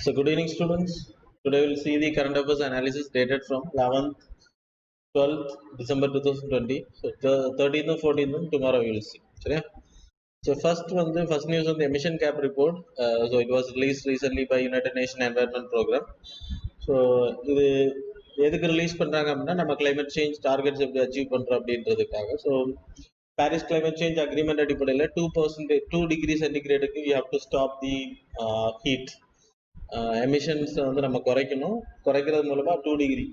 So good evening students. Today we'll see the current affairs analysis dated from 11th, 12th December 2020. So 13th and 14th tomorrow we will see. So first news on the emission cap report. So it was released recently by United Nations Environment Program. So இது எதுக்கு release பண்றாங்க அப்படின்னா நம்ம climate change targets எப்படி achieve பண்றோம் அப்படின்றதுக்காக. So Paris climate change agreement அடிப்படையில் 2 degree சென்டிகிரேடுக்கு we have to stop the heat emissions வந்து நம்ம குறைக்கிறது மூலமா 2 degree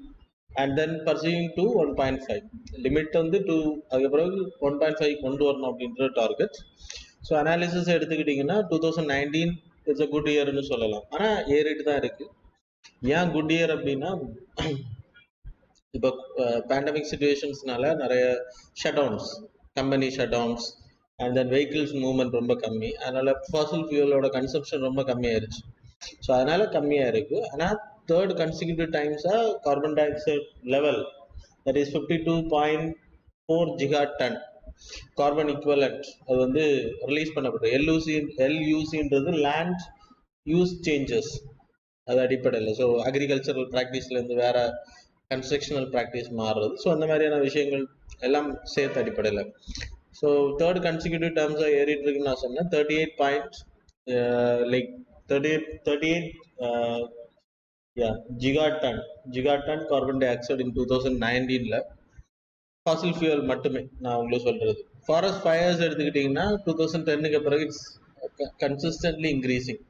and then perceiving to 1.5 limit வந்து 2 அதுக்கு பிறகு 1.5 கொண்டு வரணும் அப்படின்ற டார்கெட். ஸோ அனாலிசிஸ் எடுத்துக்கிட்டிங்கன்னா 2019 இட்ஸ் அ குட் இயர்னு சொல்லலாம். ஆனால் ஏறிட்டு தான் இருக்கு. ஏன் குட் இயர் அப்படின்னா இப்போ பேண்டமிக் சுச்சுவேஷன்ஸ்னால நிறைய shutdowns, company shutdowns and then vehicles movement ரொம்ப கம்மி. அதனால ஃபாசில் ஃபியூலோட கன்சப்ஷன் ரொம்ப கம்மியாயிருச்சு. ஸோ அதனால கம்மியாக இருக்கு. ஆனால் தேர்ட் கன்சிக்யூட்டிவ் டைம்ஸாக carbon dioxide level that is 52.4 gigaton carbon equivalent அது வந்து ரிலீஸ் பண்ணப்பட்டது. எல்யூசின்றது லேண்ட் யூஸ் சேஞ்சஸ், அது அடிப்படையில். ஸோ அக்ரிகல்ச்சரல் ப்ராக்டிஸ்லேருந்து வேற கன்ஸ்ட்ரக்ஷனல் ப்ராக்டிஸ் மாறுறது. ஸோ அந்த மாதிரியான விஷயங்கள் எல்லாம் சேர்த்து அடிப்படையில். ஸோ தேர்ட் கன்சிக்யூட்டிவ் டேர்ம்ஸாக ஏறிட்டு இருக்குன்னு நான் சொன்னேன். 38 gigaton கார்பன் டை ஆக்சைடு இன் 2019ல ஃபாசில் ஃபியூல் மட்டுமே நான் உங்களுக்கு சொல்றது. ஃபாரஸ்ட் ஃபயர்ஸ் எடுத்துக்கிட்டிங்கன்னா 2010க்கு பிறகு இட்ஸ் கன்சிஸ்டன்ட்லி இன்க்ரீசிங்.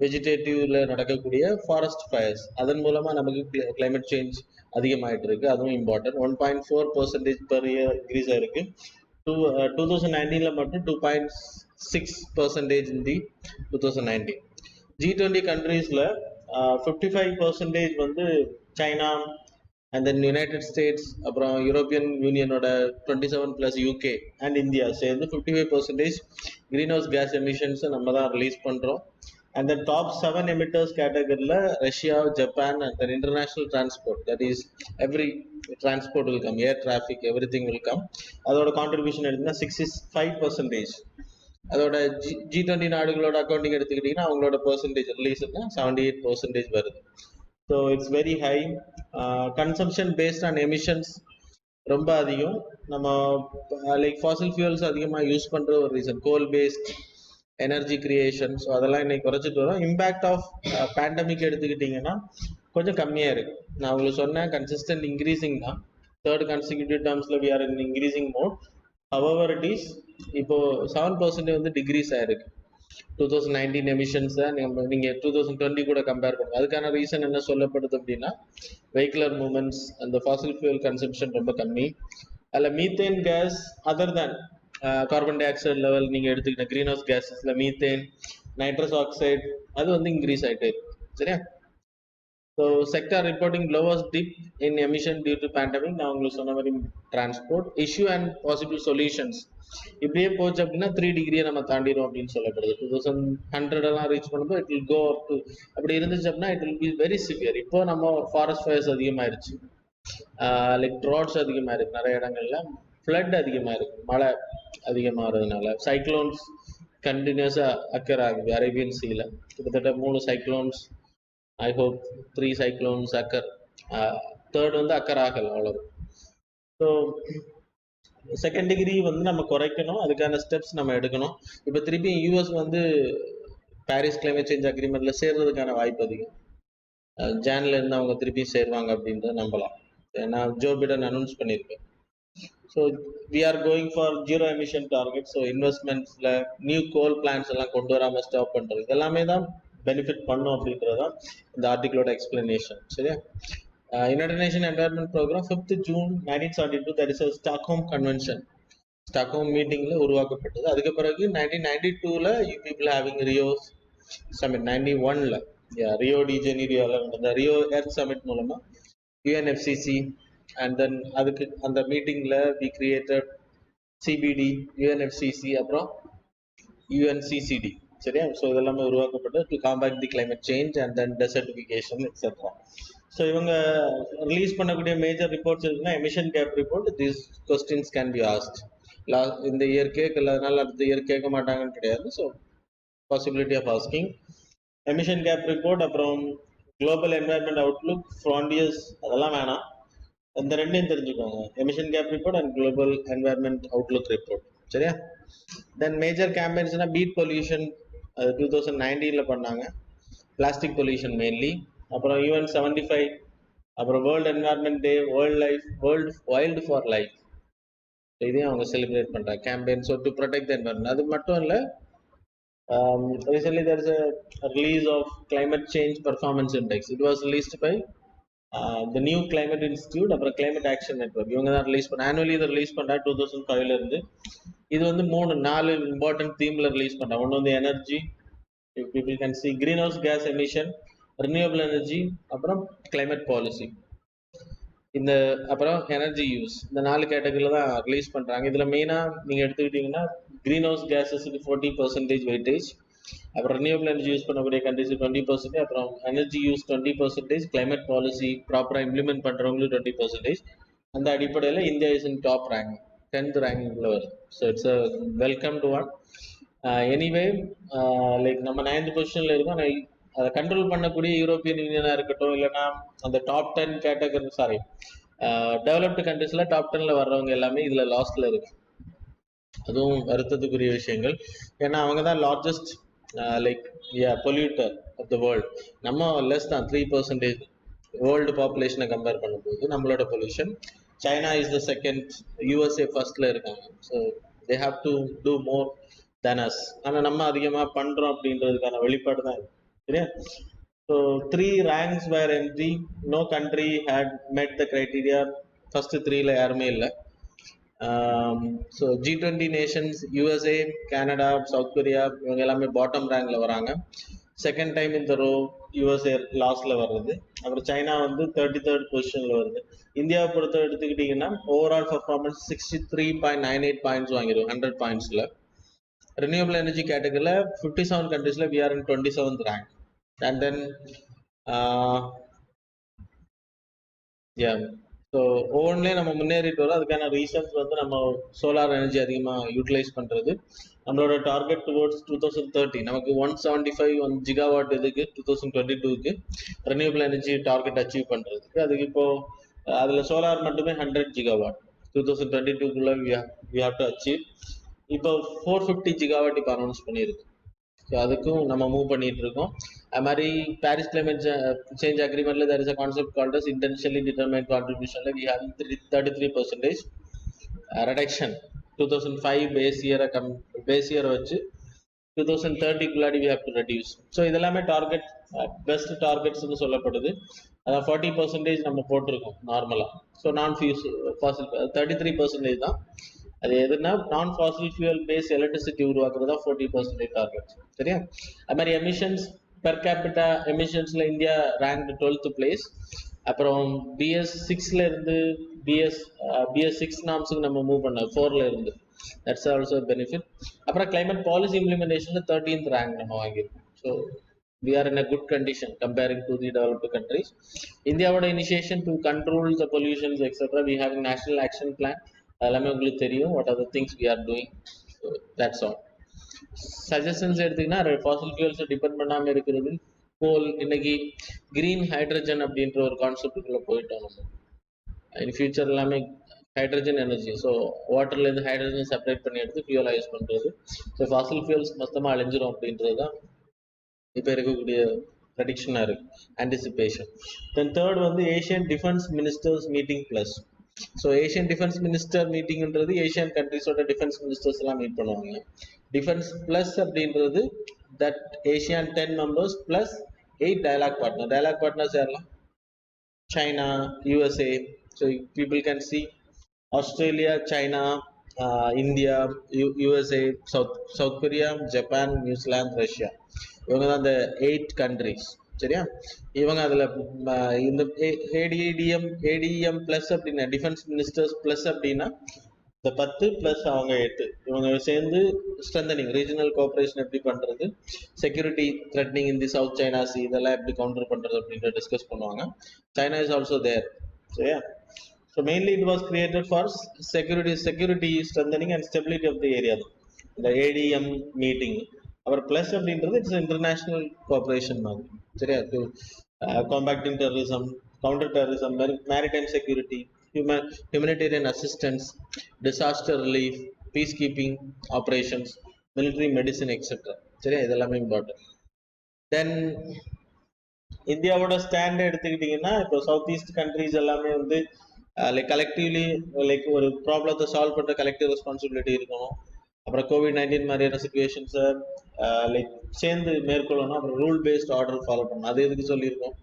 வெஜிடேட்டிவ்ல நடக்கக்கூடிய ஃபாரஸ்ட் ஃபயர்ஸ் அதன் மூலமா நமக்கு கிளைமேட் சேஞ்ச் அதிகமாயிட்டு இருக்கு. அதுவும் இம்பார்ட்டன்ட். 1.4% per year இன்க்ரீஸ் ஆயிருக்கு. 2019ல மட்டும் 2.6% in the 2019. G20 கண்ட்ரீஸ்ல 55% வந்து China and then United States, அப்புறம் யூரோப்பியன் யூனியனோட 27 பிளஸ் யூகே அண்ட் இந்தியா சேர்ந்து 55% கிரீன் ஹவுஸ் கேஸ் எமிஷன்ஸை நம்ம தான் ரிலீஸ் பண்ணுறோம். அண்ட் தென் டாப் 7 எமிட்டர்ஸ் கேட்டகரியில் Russia, Japan and then international transport, that is every transport will come, air traffic every thing will come. அதோட contribution எடுத்தீங்கன்னா 65%. அதோட G20 நாடுகளோட accounting எடுத்துக்கிட்டிங்கன்னா அவங்களோட பெர்சன்டேஜ் ரிலீஸ்னா 78% வருது. So it's very high. Consumption based on emissions ரொம்ப அதிகம். நம்ம லைக் ஃபாசில் ஃபியூல்ஸ் அதிகமாக யூஸ் பண்ணுற ஒரு ரீசன் கோல் பேஸ்ட் எனர்ஜி கிரியேஷன். ஸோ அதெல்லாம் இன்னைக்கு குறைச்சிட்டு வரும். இம்பேக்ட் ஆஃப் பேண்டமிக் எடுத்துக்கிட்டிங்கன்னா கொஞ்சம் கம்மியாக இருக்கு. நான் உங்களுக்கு சொன்னேன் கன்சிஸ்டன்ட் இன்க்ரீசிங் தான். தேர்ட் கன்சிக்யூட்டிவ் டேர்ம்ஸில் we are in increasing mode. However it is இப்போ 7% வந்து டிக்ரீஸ் ஆயிருக்கு. 2019 எமிஷன்ஸை நீங்க 2020 கூட கம்பேர் பண்ணுங்க. அதுக்கான ரீசன் என்ன சொல்லப்படுது அப்படின்னா வெஹிகுலர் மூவ்மெண்ட்ஸ், அந்த ஃபாசில் ஃபியூல் கன்சம்ஷன் ரொம்ப கம்மி. அதில் methane gas other than carbon dioxide level நீங்க எடுத்துக்கிட்ட கிரீன் ஹவுஸ் கேஸஸ்ல மீத்தேன், நைட்ரஸ் ஆக்சைடு அது வந்து இன்க்ரீஸ் ஆகிட்டே இருக்கு. சரியா? So sector reporting lowest dip in emission due to pandemic. நான் உங்களுக்கு சொன்ன மாதிரி transport issue and possible solutions இப்படியே போச்சு அப்படின்னா 3 டிகிரியை நம்ம தாண்டிடும் அப்படின்னு சொல்லப்படுது. 2100 எல்லாம் ரீச் பண்ணும்போது it will go up to, அப்படி இருந்துச்சு அப்படின்னா it will be very severe. இப்போ நம்ம ஃபாரஸ்ட் ஃபயர்ஸ் அதிகமாயிருச்சு, லைக் ட்ராட்ஸ் அதிகமாயிருக்கு, நிறைய இடங்கள்ல ஃப்ளட் அதிகமாயிருக்கு, மழை அதிகமாகிறதுனால. சைக்ளோன்ஸ் கண்டினியூஸா அக்கர் ஆகுது அரேபியன் சீல. கிட்டத்தட்ட 3 cyclones, I hope 3 cyclones occur. Third வந்து அக்கர் ஆகல அவ்வளவு. ஸோ செகண்ட் டிகிரி வந்து நம்ம குறைக்கணும், அதுக்கான ஸ்டெப்ஸ் நம்ம எடுக்கணும். இப்போ திருப்பி யூஎஸ் வந்து பாரிஸ் கிளைமேட் சேஞ்ச் அக்ரிமெண்ட்ல சேர்றதுக்கான வாய்ப்பு அதிகம். ஜான்ல இருந்து அவங்க திருப்பி சேருவாங்க அப்படின்றத நம்பலாம். ஏன்னா ஜோ பிடன் அனௌன்ஸ் பண்ணியிருக்கேன். So we are going for zero emission target. So இன்வெஸ்ட்மெண்ட்ஸ்ல நியூ கோல் பிளான்ஸ் எல்லாம் கொண்டு வராமல் ஸ்டாப் பண்றது எல்லாமே தான் பெனிஃபிட் பண்ணும் அப்படின்றதான் இந்த ஆர்டிகிளோட எக்ஸ்பிளனேஷன். சரியா? United Nations Environment Program 5th June 1972, that is a Stockholm Convention, Stockholm மீட்டிங்ல உருவாக்கப்பட்டது. அதுக்கு பிறகு 1992ல you people having Rio Summit, 91ல ரியோ டி ஜெனீரோல நடந்த ரியோ எர்த் சமிட் மூலமா UNFCCC and then அதுக்கு அந்த மீட்டிங்ல we created CBD, UNFCCC அப்புறம் UNCCD. சரியா? ஸோ இதெல்லாமே உருவாக்கப்பட்டது to combat the climate change and then desertification etcetera. So இவங்க ரிலீஸ் பண்ணக்கூடிய மேஜர் ரிப்போர்ட்ஸ் இருக்குன்னா emission gap report. These questions can be asked. இந்த இயர் கேட்கல, அதனால அடுத்த இயர் கேட்க மாட்டாங்கன்னு கிடையாது. So possibility of asking. Emission gap report, அப்புறம் குளோபல் என்வாயர்மெண்ட் அவுட்லுக், ஃப்ராண்டியர்ஸ், அதெல்லாம் வேணாம். இந்த ரெண்டையும் தெரிஞ்சுக்கோங்க, emission gap report and global environment outlook report. சரியா? தென் மேஜர் கேம்பெயின்ஸ்னா பீட் பொல்யூஷன், அது 2019 பண்ணாங்க. Plastic pollution mainly. அப்புறம் UN 75, அப்புறம் world environment day, world wild for life, இதையும் அவங்க செலிப்ரேட் பண்றாங்க campaign. So to protect the environment. அது மட்டும் இல்லை, recently there is a release of climate change performance index. It was released by the new climate institute, அப்புறம் climate action network. இவங்க தான் release பண்ண, ஆனுவலி இதை ரிலீஸ் பண்ணா 2005ல இருந்து. இது வந்து 4 இம்பார்ட்டன்ட் தீம்ல ரிலீஸ் பண்றாங்க. ஒன்று வந்து energy, people can see greenhouse gas emission, renewable energy, அப்புறம் climate policy. இந்த அப்புறம் எனர்ஜி யூஸ், இந்த 4 கேட்டகரியில தான் ரிலீஸ் பண்றாங்க. இதுல மெயினா நீங்க எடுத்துக்கிட்டீங்கன்னா கிரீன் ஹவுஸ் கேஸஸுக்கு 40% வெயிட்டேஜ், அப்புறம் ரினியூவபிள் எனர்ஜி யூஸ் பண்ணக்கூடிய கண்ட்ரிஸ் 20%, அப்புறம் எனர்ஜி யூஸ் 20%, கிளைமேட் பாலிசி ப்ராப்பரா இம்ப்ளிமெண்ட் பண்றவங்களுக்கு 20%. அந்த அடிப்படையில் India is in top rank, 10th ரேங்கிங்ல வருது. So it's a welcome to one. Anyway, like நம்ம 9th பொசிஷன்ல இருக்கோம். அதை கண்ட்ரோல் பண்ணக்கூடிய யூரோப்பியன் யூனியனா இருக்கட்டும், இல்லைன்னா அந்த டாப் 10 கேட்டகரி, சாரி டெவலப்டு கண்ட்ரிஸ்ல டாப் 10ல வர்றவங்க எல்லாமே இதுல லாஸ்ட்ல இருக்கு. அதுவும் வருத்தத்துக்குரிய விஷயங்கள். ஏன்னா அவங்க தான் largest like polluter of the world. நம்ம லெஸ் தான் 3% வேர்ல்டு பாப்புலேஷனை கம்பேர் பண்ணும்போது நம்மளோட pollution. China is the second, USA ஃபர்ஸ்ட்ல இருக்காங்க. So they have to do more than us. ஆனால் நம்ம அதிகமாக பண்றோம் அப்படின்றதுக்கான வெளிப்பாடு தான் இது. சரியா? So 3 ranks were empty. No country had met the criteria. First 3ல யாருமே இல்லை. So G20 Nations, USA, Canada, south Korea, இவங்க எல்லாமே பாட்டம் ரேங்க்ல வராங்க. செகண்ட் டைம் இந்த ரோ USA லாஸ்ட்ல வர்றது. அப்புறம் சைனா வந்து 33rd பொசிஷன்ல வருது. இந்தியாவை பொறுத்த எடுத்துக்கிட்டீங்கன்னா ஓவரால் பர்ஃபார்மன்ஸ் 63.98 பாயிண்ட்ஸ் வாங்கிடும் 100 பாயிண்ட்ஸ்ல. ரினியூவபிள் எனர்ஜி கேட்டகரியில் 57 கண்ட்ரீஸ்ல we are in 27th rank. And then so ஒவ்வொன்றுலேயே நம்ம முன்னேறிட்டு வரோம். அதுக்கான ரீசன்ஸ் வந்து நம்ம சோலார் எனர்ஜி அதிகமாக யூட்டிலைஸ் பண்ணுறது. நம்மளோட டார்கெட் டுவோர்ட்ஸ் 2030 நமக்கு 175 ஜிகாவாட் இதுக்கு 2022க்கு ரெனியூபிள் எனர்ஜி டார்கெட் அச்சீவ் பண்ணுறதுக்கு. அதுக்கு இப்போ அதில் சோலார் மட்டுமே 100 gigawatt 2022க்குள்ள we have to achieve. இப்போ 450 ஜிகாவாட் இப்போ அனௌன்ஸ் பண்ணியிருக்கு. ஸோ அதுக்கும் நம்ம மூவ் பண்ணிட்டு இருக்கோம். அது மாதிரி பாரிஸ் கிளைமேட் சேஞ்ச் அக்ரிமெண்ட்ல there is a concept called as intentionally determined contribution. We have 33% reduction 2005 base இயரை வச்சு 2030க்குள்ளாடி we have to reduce. So இதெல்லாமே டார்கெட், பெஸ்ட் டார்கெட்ஸ்னு சொல்லப்படுது. அதான் 40% நம்ம போட்டிருக்கோம் நார்மலா. ஸோ நான் ஃபாசில் 33% தான். அது எதுனா நான் ஃபாசில் ஃபியூல் பேஸ் எலக்ட்ரிசிட்டி உருவாக்குறதா 40% டார்கெட். சரியா? அது மாதிரி எமிஷன்ஸ், பெர் கேபிட்டா எமிஷன்ஸ்ல இந்தியா ரேங்க் 12th பிளேஸ். அப்புறம் BS6ல இருந்து BS6 நாம்ஸுக்கு நம்ம மூவ் பண்ண 4ல இருந்து, தட்ஸ் ஆல்சோ பெனிஃபிட். அப்புறம் கிளைமேட் பாலிசி இம்ப்ளிமெண்டேஷன்ல 13th ரேங்க் நம்ம வாங்கியிருக்கோம். So we are in a good condition comparing to the developed countries. இந்தியாவோட initiation to control the pollutions etcetera, we have a national action plan. அதெல்லாமே உங்களுக்கு தெரியும். What are the things we are doing. So that's all. Suggestions எடுத்தீங்கன்னா Fazil ஃபியூல்ஸை depend பண்ணாமல் இருக்கிறது. கோல், இன்னைக்கு green hydrogen அப்படின்ற ஒரு கான்செப்டுக்குள்ள போயிட்டோம் நம்ம. இன் ஃபியூச்சர் எல்லாமே ஹைட்ரஜன் எனர்ஜி. ஸோ வாட்டர்லேருந்து ஹைட்ரஜன் செப்பரேட் பண்ணி எடுத்து ஃபியூலாக யூஸ் பண்ணுறது. ஸோ ஃபாசில் ஃபியூல்ஸ் மொத்தமாக அழிஞ்சிரும் அப்படின்றது தான் இப்போ இருக்கக்கூடிய ப்ரெடிக்ஷனாக இருக்கு, ஆன்டிசிபேஷன். தென் தேர்ட் வந்து Asian defence ministers meeting plus. So Asian defence minister மீட்டிங்ன்றது ஏஷியன் கண்ட்ரிஸோட டிஃபென்ஸ் மினிஸ்டர்ஸ் எல்லாம் மீட் பண்ணுவாங்க. டிஃபென்ஸ் பிளஸ் அப்படின்றது that Asian 10 members plus 8 dialogue partner. Dialogue partners யாரெல்லாம்? China, USA. So people can C Australia, China, India, USA, south Korea, Japan, New Zealand, Russia. இவங்க தான் இந்த 8 countries. சரியா? இவங்க அதில் இந்த ADM பிளஸ் அப்படின்னா டிஃபென்ஸ் மினிஸ்டர்ஸ் பிளஸ் அப்படின்னா இந்த 10 பிளஸ் அவங்க 8 இவங்க சேர்ந்து ஸ்ட்ரென்தனிங் ரீஜனல் கோஆபரேஷன் எப்படி பண்றது, security threatening in the South China Sea இதெல்லாம் எப்படி கவுண்டர் பண்றது அப்படின்றத டிஸ்கஸ் பண்ணுவாங்க. China is also there. சரியா? So mainly it was created for security strengthening and stability of the area. இந்த ADM மீட்டிங் அப்புறம் பிளஸ் அப்படின்றது இட்ஸ் இன்டர்நேஷனல் கோஆபரேஷன் மாதிரி சரியா. To combating terrorism, counter terrorism, maritime security, humanitarian assistance, disaster relief, peacekeeping operations, military medicine etc. சரியா, இதெல்லாமே important. தென் இந்தியாவோட stand எடுத்துக்கிட்டிங்கன்னா இப்போ சவுத் ஈஸ்ட் கண்ட்ரிஸ் எல்லாமே வந்து லைக் கலெக்டிவ்லி லைக் ஒரு ப்ராப்ளத்தை சால்வ் பண்ணுற கலெக்டிவ் ரெஸ்பான்சிபிலிட்டி இருக்கணும். அப்புறம் COVID-19 மாதிரியான சுச்சுவேஷன்ஸை லைக் சேர்ந்து மேற்கொள்ளணும். அப்புறம் ரூல் பேஸ்ட் ஆர்டர் ஃபாலோ பண்ணணும். அது எதுக்கு சொல்லியிருக்கோம்,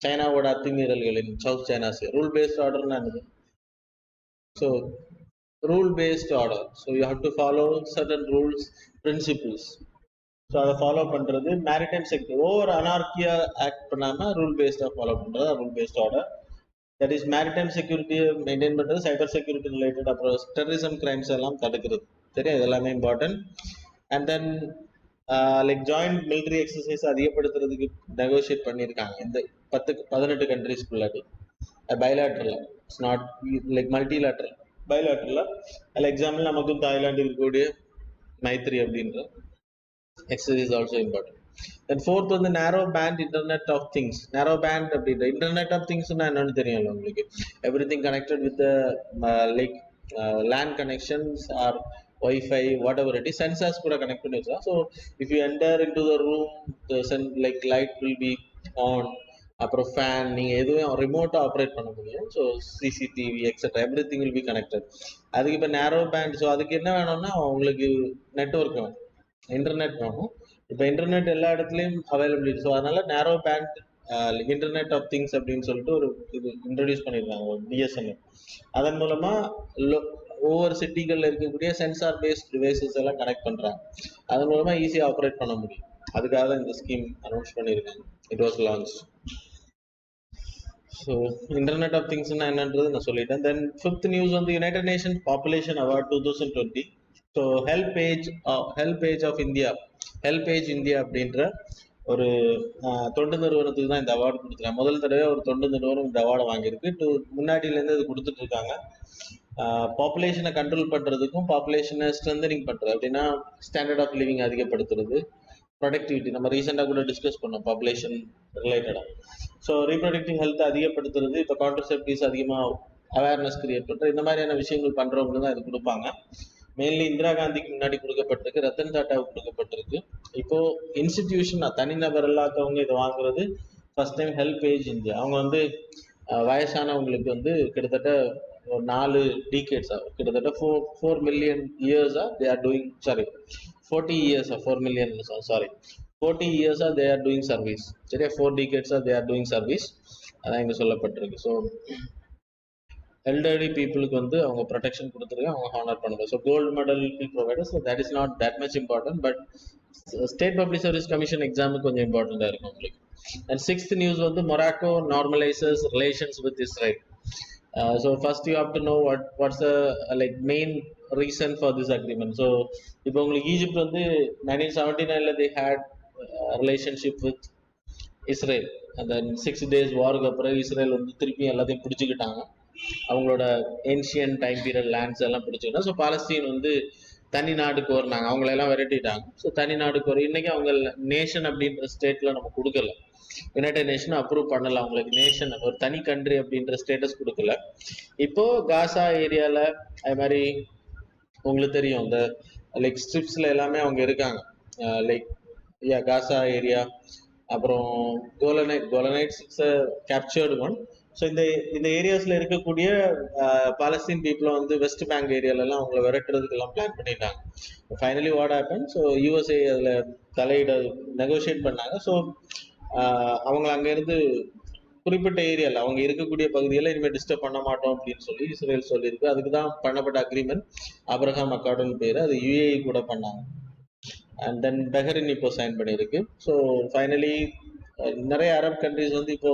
சைனாவோட அத்துமீறல்களின் south China sea rule based ஆர்டர்னா என்னது? So rule based order, so you have to follow certain rules, principles. So அதை ஃபாலோ பண்ணுறது மேரிடைம் செக்யூரிட்டி. ஓவர் அனார்கியா ஆக்ட் பண்ணாமல் ரூல் பேஸ்டாக ஃபாலோ பண்ணுறது rule based order. That is maritime செக்யூரிட்டியை maintain பண்ணுறது, சைபர் செக்யூரிட்டி ரிலேட்டட், அப்புறம் டெரரிசம் கிரைம்ஸ் எல்லாம் தடுக்கிறது. சரியா, இதெல்லாமே important. And then like joint military exercise அதிகப்படுத்துறதுக்கு நெகோஷியேட் பண்ணியிருக்காங்க இந்த 18 கண்ட்ரிஸ்குள்ளாடி. Bilateral, it's not like multilateral, bilateral. அதில் எக்ஸாம்பிள் நமக்கு தாய்லாந்து இருக்கக்கூடிய மைத்ரி அப்படின்ற exercise is also important. Then fourth வந்து narrow band internet of things. Narrow band அப்படின்ற இன்டர்நெட் ஆஃப் திங்ஸ்னா என்னன்னு தெரியும்ல உங்களுக்கு. Everything connected with like land connections or Wi-Fi, whatever it is, sensors கூட கனெக்ட் பண்ணி வச்சா. So if you enter in to the room, like light will be on, அப்புறம் fan, நீங்கள் எதுவும் ரிமோட்டாக ஆப்ரேட் பண்ண முடியும். So CCTV etcetera every thing will be connected. அதுக்கு இப்போ நேரோ பேண்ட், ஸோ அதுக்கு என்ன வேணும்னா உங்களுக்கு நெட்ஒர்க் வேணும், இன்டர்நெட் வேணும். இப்போ இன்டர்நெட் எல்லா இடத்துலையும் அவைலபிலிட்டி. ஸோ அதனால நேரோ பேண்ட் இன்டர்நெட் ஆஃப் திங்ஸ் அப்படின்னு சொல்லிட்டு ஒரு இது இன்ட்ரடியூஸ் பண்ணியிருக்காங்க, ஒரு பிஎஸ்என்எல். அதன் மூலமாக ஒவ்வொரு சிட்டிகளில் இருக்கக்கூடிய சென்சார் பேஸ்ட் டிவைசஸ் எல்லாம் கனெக்ட் பண்ணுறாங்க. அதன் மூலமாக ஈஸியாக ஆப்ரேட் பண்ண முடியும். அதுக்காக தான் இந்த ஸ்கீம் அனௌன்ஸ் பண்ணியிருக்காங்க. It was launch. So internet of திங்ஸ்னா என்னன்றது நான் சொல்லிட்டேன். தென் ஃபிஃப்த் நியூஸ் வந்து United Nations population award 2020. So help age of India, help age India அப்படின்ற ஒரு தொண்டு நிறுவனத்துக்கு தான் இந்த அவார்டு கொடுத்துருக்காங்க. முதல் தடவை ஒரு தொண்டு நிறுவனம் இந்த அவார்டை வாங்கியிருக்கு. முன்னாடியிலேருந்து அது கொடுத்துட்டு இருக்காங்க. பாப்புலேஷனை கண்ட்ரோல் பண்ணுறதுக்கும் பாப்புலேஷனை ஸ்ட்ரென்தனிங் பண்ணுறது, அப்படின்னா ஸ்டாண்டர்ட் ஆஃப் லிவிங் அதிகப்படுத்துறது, ப்ரொடக்டிவிட்டி, நம்ம ரீசெண்டாக கூட டிஸ்கஸ் பண்ணோம் பாப்புலேஷன் ரிலேட்டடாக. ஸோ ரீப்ரொடக்டிவ் ஹெல்த்தை அதிகப்படுத்துறது, இப்போ கான்ட்ரசெப்டிவ்ஸ் அதிகமாக அவேர்னஸ் கிரியேட் பண்ணுறது, இந்த மாதிரியான விஷயங்கள் பண்ணுறவங்க தான் இது கொடுப்பாங்க. மெயின்லி இந்திரா காந்திக்கு முன்னாடி கொடுக்கப்பட்டிருக்கு, ரத்தன் டாட்டாவுக்கு கொடுக்கப்பட்டிருக்கு. இப்போ இன்ஸ்டிடியூஷன் தனிநபர் இல்லாதவங்க இதை வாங்குறது first time help age India. அவங்க வந்து வயசானவங்களுக்கு வந்து கிட்டத்தட்ட ஒரு 4 டீகேட்ஸா, கிட்டத்தட்ட 4 மில்லியன் இயர்ஸா தே ஆர் டூயிங், சாரி 40 இயர்ஸா, 4 மில்லியன் சாரி 40 இயர்ஸா தே ஆர் டூயிங் சர்வீஸ். சரியா, 4 டீகேட்ஸா தே ஆர் டூயிங் சர்வீஸ், அதான் இங்கே சொல்லப்பட்டிருக்கு. ஸோ எல்டர்லி பீப்புளுக்கு வந்து அவங்க ப்ரொடெக்ஷன் கொடுத்துருக்காங்க, அவங்க ஹானர் பண்ணுவாங்க. So gold medal provider. So that is not that much important, but state public service commission எக்ஸாமுக்கு கொஞ்சம் இம்பார்ட்டண்ட்டாக இருக்கும் உங்களுக்கு. அண்ட் சிக்ஸ்த் நியூஸ் வந்து Morocco normalises relations with Israel. So first you have to know what's the like main reason for this agreement. So இப்போ உங்களுக்கு Egypt வந்து 1979ல they had relationship with Israel. அந்த 6 days வாருக்கு அப்புறம் இஸ்ரேல் வந்து திருப்பி எல்லாத்தையும் பிடிச்சிக்கிட்டாங்க, அவங்களோட ஏன்ஷியன் டைம் பீரியட் லேண்ட்ஸ் எல்லாம் பிடிச்சிக்கிட்டாங்க. ஸோ பாலஸ்தீன் வந்து தனி நாடு கோரினாங்க, அவங்களெல்லாம் விரட்டிட்டாங்க. ஸோ தனி நாடு கோரி இன்னைக்கு அவங்க நேஷன் அப்படின்ற ஸ்டேட்ல நம்ம கொடுக்கல, யுனைடெட் நேஷன் அப்ரூவ் பண்ணல அவங்களுக்கு நேஷன், ஒரு தனி கண்ட்ரி அப்படின்ற ஸ்டேட்டஸ் கொடுக்கல. இப்போ காசா ஏரியால அது மாதிரி உங்களுக்கு தெரியும், இந்த லைக் ஸ்ட்ரிப்ஸ்ல எல்லாமே அவங்க இருக்காங்க. லைக் காசா ஏரியா, அப்புறம் கோலனைட்ஸ் இட்ஸ் கேப்சர்டு ஒன். ஸோ இந்த ஏரியாஸ்ல இருக்கக்கூடிய பாலஸ்தீன் பீப்புளை வந்து வெஸ்ட் பேங்க் ஏரியாலலாம் அவங்கள விரட்டுறதுக்கு எல்லாம் பிளான் பண்ணிட்டாங்க. Finally what happen, so USA அதில் தலையிட நெகோஷியேட் பண்ணாங்க. ஸோ அவங்களை அங்கேருந்து குறிப்பிட்ட ஏரியாவில் அவங்க இருக்கக்கூடிய பகுதியில் இனிமேல் டிஸ்டர்ப் பண்ண மாட்டோம் அப்படின்னு சொல்லி இஸ்ரேல் சொல்லியிருக்கு. அதுக்கு தான் பண்ணப்பட்ட அக்ரிமெண்ட் ஆப்ரஹாம் அக்கார்டுன்னு பேர். அது யுஏஇ கூட பண்ணாங்க. அண்ட் தென் பெஹரின் இப்போ சைன் பண்ணியிருக்கு. ஸோ ஃபைனலி நிறைய அரப் கண்ட்ரிஸ் வந்து இப்போ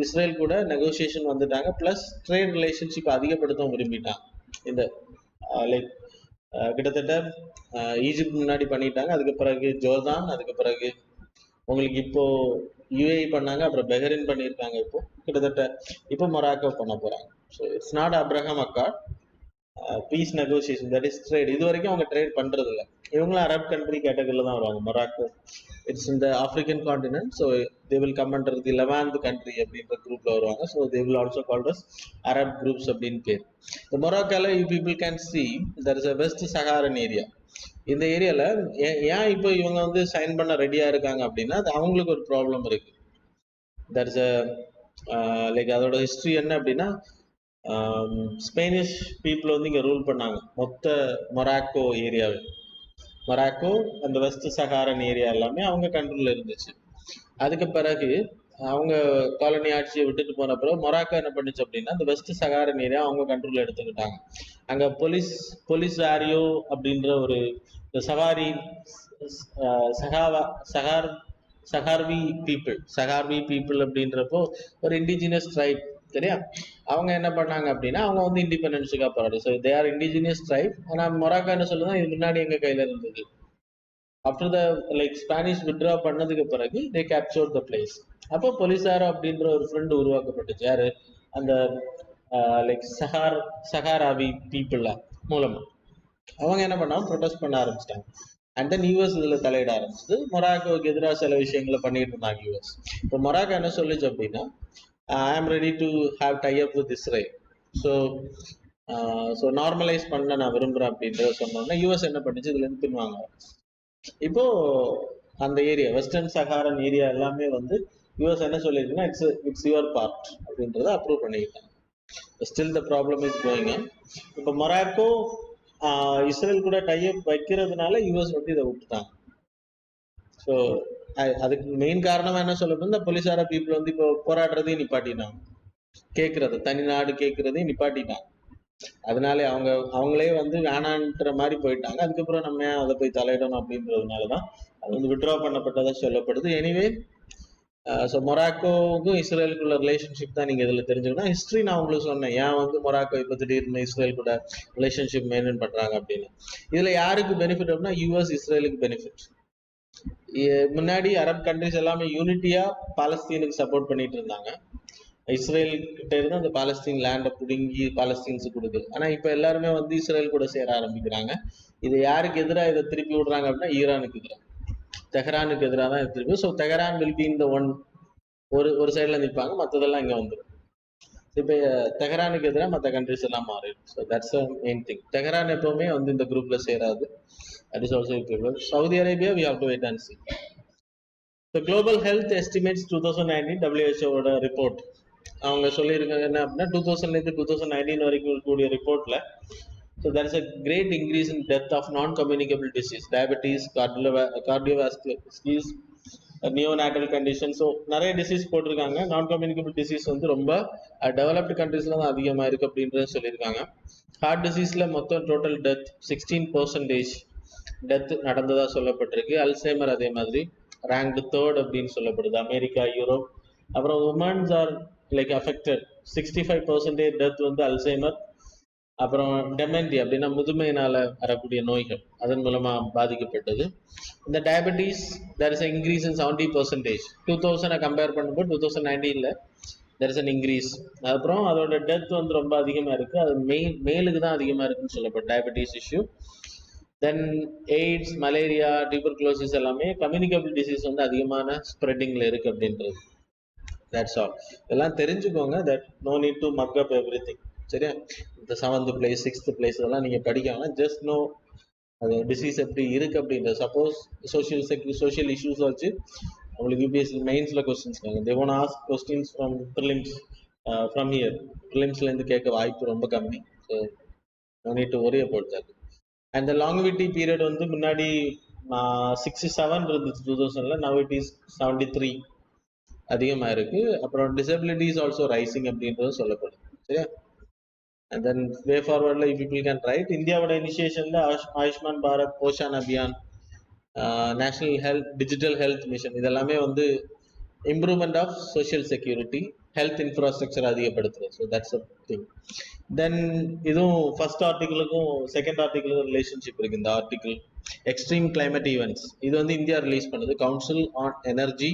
இஸ்ரேல் கூட நெகோசியேஷன் வந்துட்டாங்க. ப்ளஸ் ட்ரேட் ரிலேஷன்ஷிப் அதிகப்படுத்தவும் விரும்பிட்டாங்க. இந்த லைக் கிட்டத்தட்ட ஈஜிப்ட் முன்னாடி பண்ணிட்டாங்க, அதுக்கு பிறகு ஜோர்தான், அதுக்கு பிறகு உங்களுக்கு இப்போ யுஏஇ பண்ணாங்க, அப்புறம் பெஹரின் பண்ணியிருக்காங்க. இப்போ கிட்டத்தட்ட இப்போ மொராக்கோ பண்ண போறாங்க. So it's not Abraham accord, peace negotiation, that is trade. இது வரைக்கும் அவங்க ட்ரேட் பண்றது இல்லை. இவங்களும் அரப் கண்ட்ரி கேட்டகரியில் தான் வருவாங்க. மொராக்கோ இட்ஸ் இந்த African continent, so they will come under the Levant country அப்படின்ற குரூப்ல வருவாங்க. So they will also called as Arab குரூப்ஸ் அப்படின்னு பேர். இந்த மொராக்கால you people can see there is a west Saharan area. இந்த ஏரியால ஏன் இப்போ இவங்க வந்து சைன் பண்ண ரெடியா இருக்காங்க அப்படின்னா, அது அவங்களுக்கு ஒரு ப்ராப்ளம் இருக்கு. தர் இஸ் அ லைக் அதோட ஹிஸ்ட்ரி என்ன அப்படின்னா, ஸ்பெயினிஷ் பீப்புள் வந்து இங்க ரூல் பண்ணாங்க மொத்த மொராக்கோ ஏரியாவை. மொராக்கோ அந்த வெஸ்ட் சஹாரன் ஏரியா எல்லாமே அவங்க கண்ட்ரோல்ல இருந்துச்சு. அதுக்கு பிறகு அவங்க காலனி ஆட்சியை விட்டுட்டு போன பிறகு மொராக்கோ என்ன பண்ணுச்சு அப்படின்னா, அந்த வெஸ்ட் சஹாரன் ஏரியா அவங்க கண்ட்ரோல்ல எடுத்துக்கிட்டாங்க. அங்க பொலிசாரியோ அப்படின்ற ஒரு சவாரி சகாவா சகார் சகார்வி பீப்புள் அப்படின்றப்போ ஒரு இண்டிஜினியஸ் ட்ரைப், சரியா? அவங்க என்ன பண்ணாங்க அப்படின்னா, அவங்க வந்து இண்டிபெண்டன்ஸுக்காக போராடு. So they are indigenous tribe. ஆனால் மொராக்கோ என்ன சொல்லுதான், இது முன்னாடி எங்க கையில இருந்தது. After the like Spanish withdraw பண்ணதுக்கு பிறகு தே கேப்சர் த பிளேஸ். அப்போ பொலிசாரோ அப்படின்ற ஒரு ஃப்ரெண்ட் உருவாக்கப்பட்டுச்சு. யாரு? அந்த லைக் சஹாராவி பீப்புள் மூலமா அவங்க என்ன பண்ணாங்க, ப்ரொடெஸ்ட் பண்ண ஆரம்பிச்சிட்டாங்க. அண்ட் தென் யூஎஸ் இதுல தலையிட ஆரம்பிச்சது. மொராக்கோவுக்கு எதிராக சில விஷயங்களை பண்ணிட்டு இருந்தாங்க யூஎஸ். இப்போ மொராக்கோ என்ன சொல்லிச்சு அப்படின்னா, I am ready to have tie up with Israel. So so normalise பண்ண நான் விரும்புறேன் அப்படின்றத சொன்னோன்னா யூஎஸ் என்ன பண்ணுச்சு, இதுல இருந்து பின்வாங்க. இப்போ அந்த ஏரியா வெஸ்டர்ன் சஹாரன் ஏரியா எல்லாமே வந்து யூஎஸ் என்ன சொல்லியிருக்குன்னா, இட்ஸ் யுவர் பார்ட் அப்படின்றத அப்ரூவ் பண்ணிக்கிட்டாங்க. Still the problem is going on. இப்போ மொராக்கோ இஸ்ரேல் கூட டைப் வைக்கிறதுனால யூஎஸ் வந்து இதை விட்டுட்டாங்க. ஸோ அதுக்கு மெயின் காரணம் என்ன சொல்ல, இந்த போலீசார பீப்புள் வந்து இப்போ போராடுறதையும் நிப்பாட்டினாங்க, கேட்கறது தனி நாடு கேட்கறதையும் நிப்பாட்டிட்டாங்க. அதனாலே அவங்களே வந்து வேணான்ற மாதிரி போயிட்டாங்க. அதுக்கப்புறம் நம்ம ஏன் அதை போய் தலையிடணும் அப்படின்றதுனாலதான் அது வந்து விட்ரா பண்ணப்பட்டதா சொல்லப்படுது. எனிவே ஸோ மொராக்கோவுக்கும் இஸ்ரேலுக்குள்ள ரிலேஷன்ஷிப் தான் நீங்க இதுல தெரிஞ்சுக்கணும். ஹிஸ்ட்ரி நான் உங்களுக்கு சொன்னேன், ஏன் வந்து மொராக்கோ இப்போ திடீர்னு இஸ்ரேல் கூட ரிலேஷன்ஷிப் மெயின்டைன் பண்றாங்க அப்படின்னு. இதுல யாருக்கு பெனிஃபிட் அப்படின்னா, யூஎஸ் இஸ்ரேலுக்கு பெனிஃபிட். முன்னாடி அரப் கண்ட்ரிஸ் எல்லாமே யூனிட்டியா பாலஸ்தீனுக்கு சப்போர்ட் பண்ணிட்டு இருந்தாங்க. இஸ்ரேல் கிட்ட இருந்து அந்த பாலஸ்தீன் லேண்டை பிடுங்கி பாலஸ்தீன்ஸுக்கு கொடுக்குது. ஆனா இப்ப எல்லாருமே வந்து இஸ்ரேல் கூட சேர ஆரம்பிக்கிறாங்க. இது யாருக்கு எதிராக இதை திருப்பி விடுறாங்க அப்படின்னா, ஈரானுக்கு எதிராக, தெஹரானுக்கு எதிராக தான் திருப்பி. ஸோ தெஹரான் வில் பி இந்த ஒன், ஒரு சைட்ல நிற்பாங்க, மற்றதெல்லாம் இங்க வந்துடும். இப்ப தெஹரானுக்கு எதிராக மற்ற கண்ட்ரிஸ் எல்லாம் மாறிடும். So that's a main thing. Tehran எப்பவுமே வந்து இந்த குரூப்ல சேராது. That is also included. Saudi Arabia, we have to wait and see. The Global Health Estimates 2019 WHO report. அவங்க சொல்லியிருக்காங்க என்ன அப்படின்னா, 2000 2019 வரைக்கும் கூடிய ரிப்போர்ட்ல, so there is a great increase in death of non-communicable disease, diabetes, cardiovascular disease, neonatal condition. So நிறைய disease போட்டிருக்காங்க. நான் communicable disease வந்து ரொம்ப டெவலப்டு கண்ட்ரீஸ்ல தான் அதிகமாக இருக்கு அப்படின்றத சொல்லியிருக்காங்க. ஹார்ட் டிசீஸ்ல மொத்தம் டோட்டல் டெத் 16% டெத் நடந்ததா சொல்லப்பட்டிருக்கு. அல்சைமர் அதே மாதிரி ரேங்க்டு 3rd அப்படின்னு சொல்லப்படுது, அமெரிக்கா, யூரோப். அப்புறம் womens are like affected 65% death வந்து அல்சைமர். அப்புறம் டெமென்டி அப்படின்னா முதுமையினால வரக்கூடிய நோய்கள், அதன் மூலமா பாதிக்கப்பட்டது. இந்த diabetes there is increase in 70%. 2000 compare பண்ணும்போது 2019ல தேர் இஸ் அன் இன்க்ரீஸ். அப்புறம் அதோட டெத் வந்து ரொம்ப அதிகமா இருக்கு. அது மேலுக்கு தான் அதிகமா இருக்குன்னு சொல்லப்படும் diabetes issue. Then AIDS, malaria, tuberculosis எல்லாமே கம்யூனிகபிள் டிசீஸ் வந்து அதிகமான ஸ்ப்ரெட்டிங்ல இருக்கு அப்படின்றது. That's all. இதெல்லாம் தெரிஞ்சுக்கோங்க. That no need to mug up everything. சரியா? இந்த 7th பிளேஸ் 6th பிளேஸ் இதெல்லாம் நீங்க படிக்கலாம். ஜஸ்ட் நோ அது டிசீஸ் எப்படி இருக்கு அப்படின்றது. சப்போஸ் சோஷியல் இஷ்யூஸ் வச்சு உங்களுக்கு யூபிஎஸ்சி மெயின்ஸ்ல கொஸ்டின்ஸ் கேட்கும். They won't ask questions from prelims from here. ப்ரிலிம்ஸ்ல இருந்து கேட்க வாய்ப்பு ரொம்ப கம்மி. So no need to worry about that. And the longevity period வந்து முன்னாடி 67 இருந்துச்சு 2000ல. நவ் இட் இஸ் 73 அதிகமா இருக்கு. அப்புறம் டிசபிலிட்டி இஸ் ஆல்சோ ரைசிங் அப்படின்றது சொல்லப்படுது. சரியா? அண்ட் தென் வே ஃபார்வர்ட்ல பீப்புள் கேன் ரைட். இந்தியாவோட இனிஷியேஷன்ல Ayushman Bharat, Poshan Abhiyan, national health, digital health mission, இதெல்லாமே வந்து improvement of social security, health infrastructure அதிகப்படுத்துறது. So that's a thing. Then இதுவும் ஃபர்ஸ்ட் ஆர்டிகிளுக்கும் செகண்ட் ஆர்டிகிளுக்கும் ரிலேஷன்ஷிப் இருக்கு. இந்த ஆர்டிகிள் எக்ஸ்ட்ரீம் கிளைமேட் ஈவெண்ட்ஸ், இது வந்து இந்தியா ரிலீஸ் பண்ணுது, council on energy,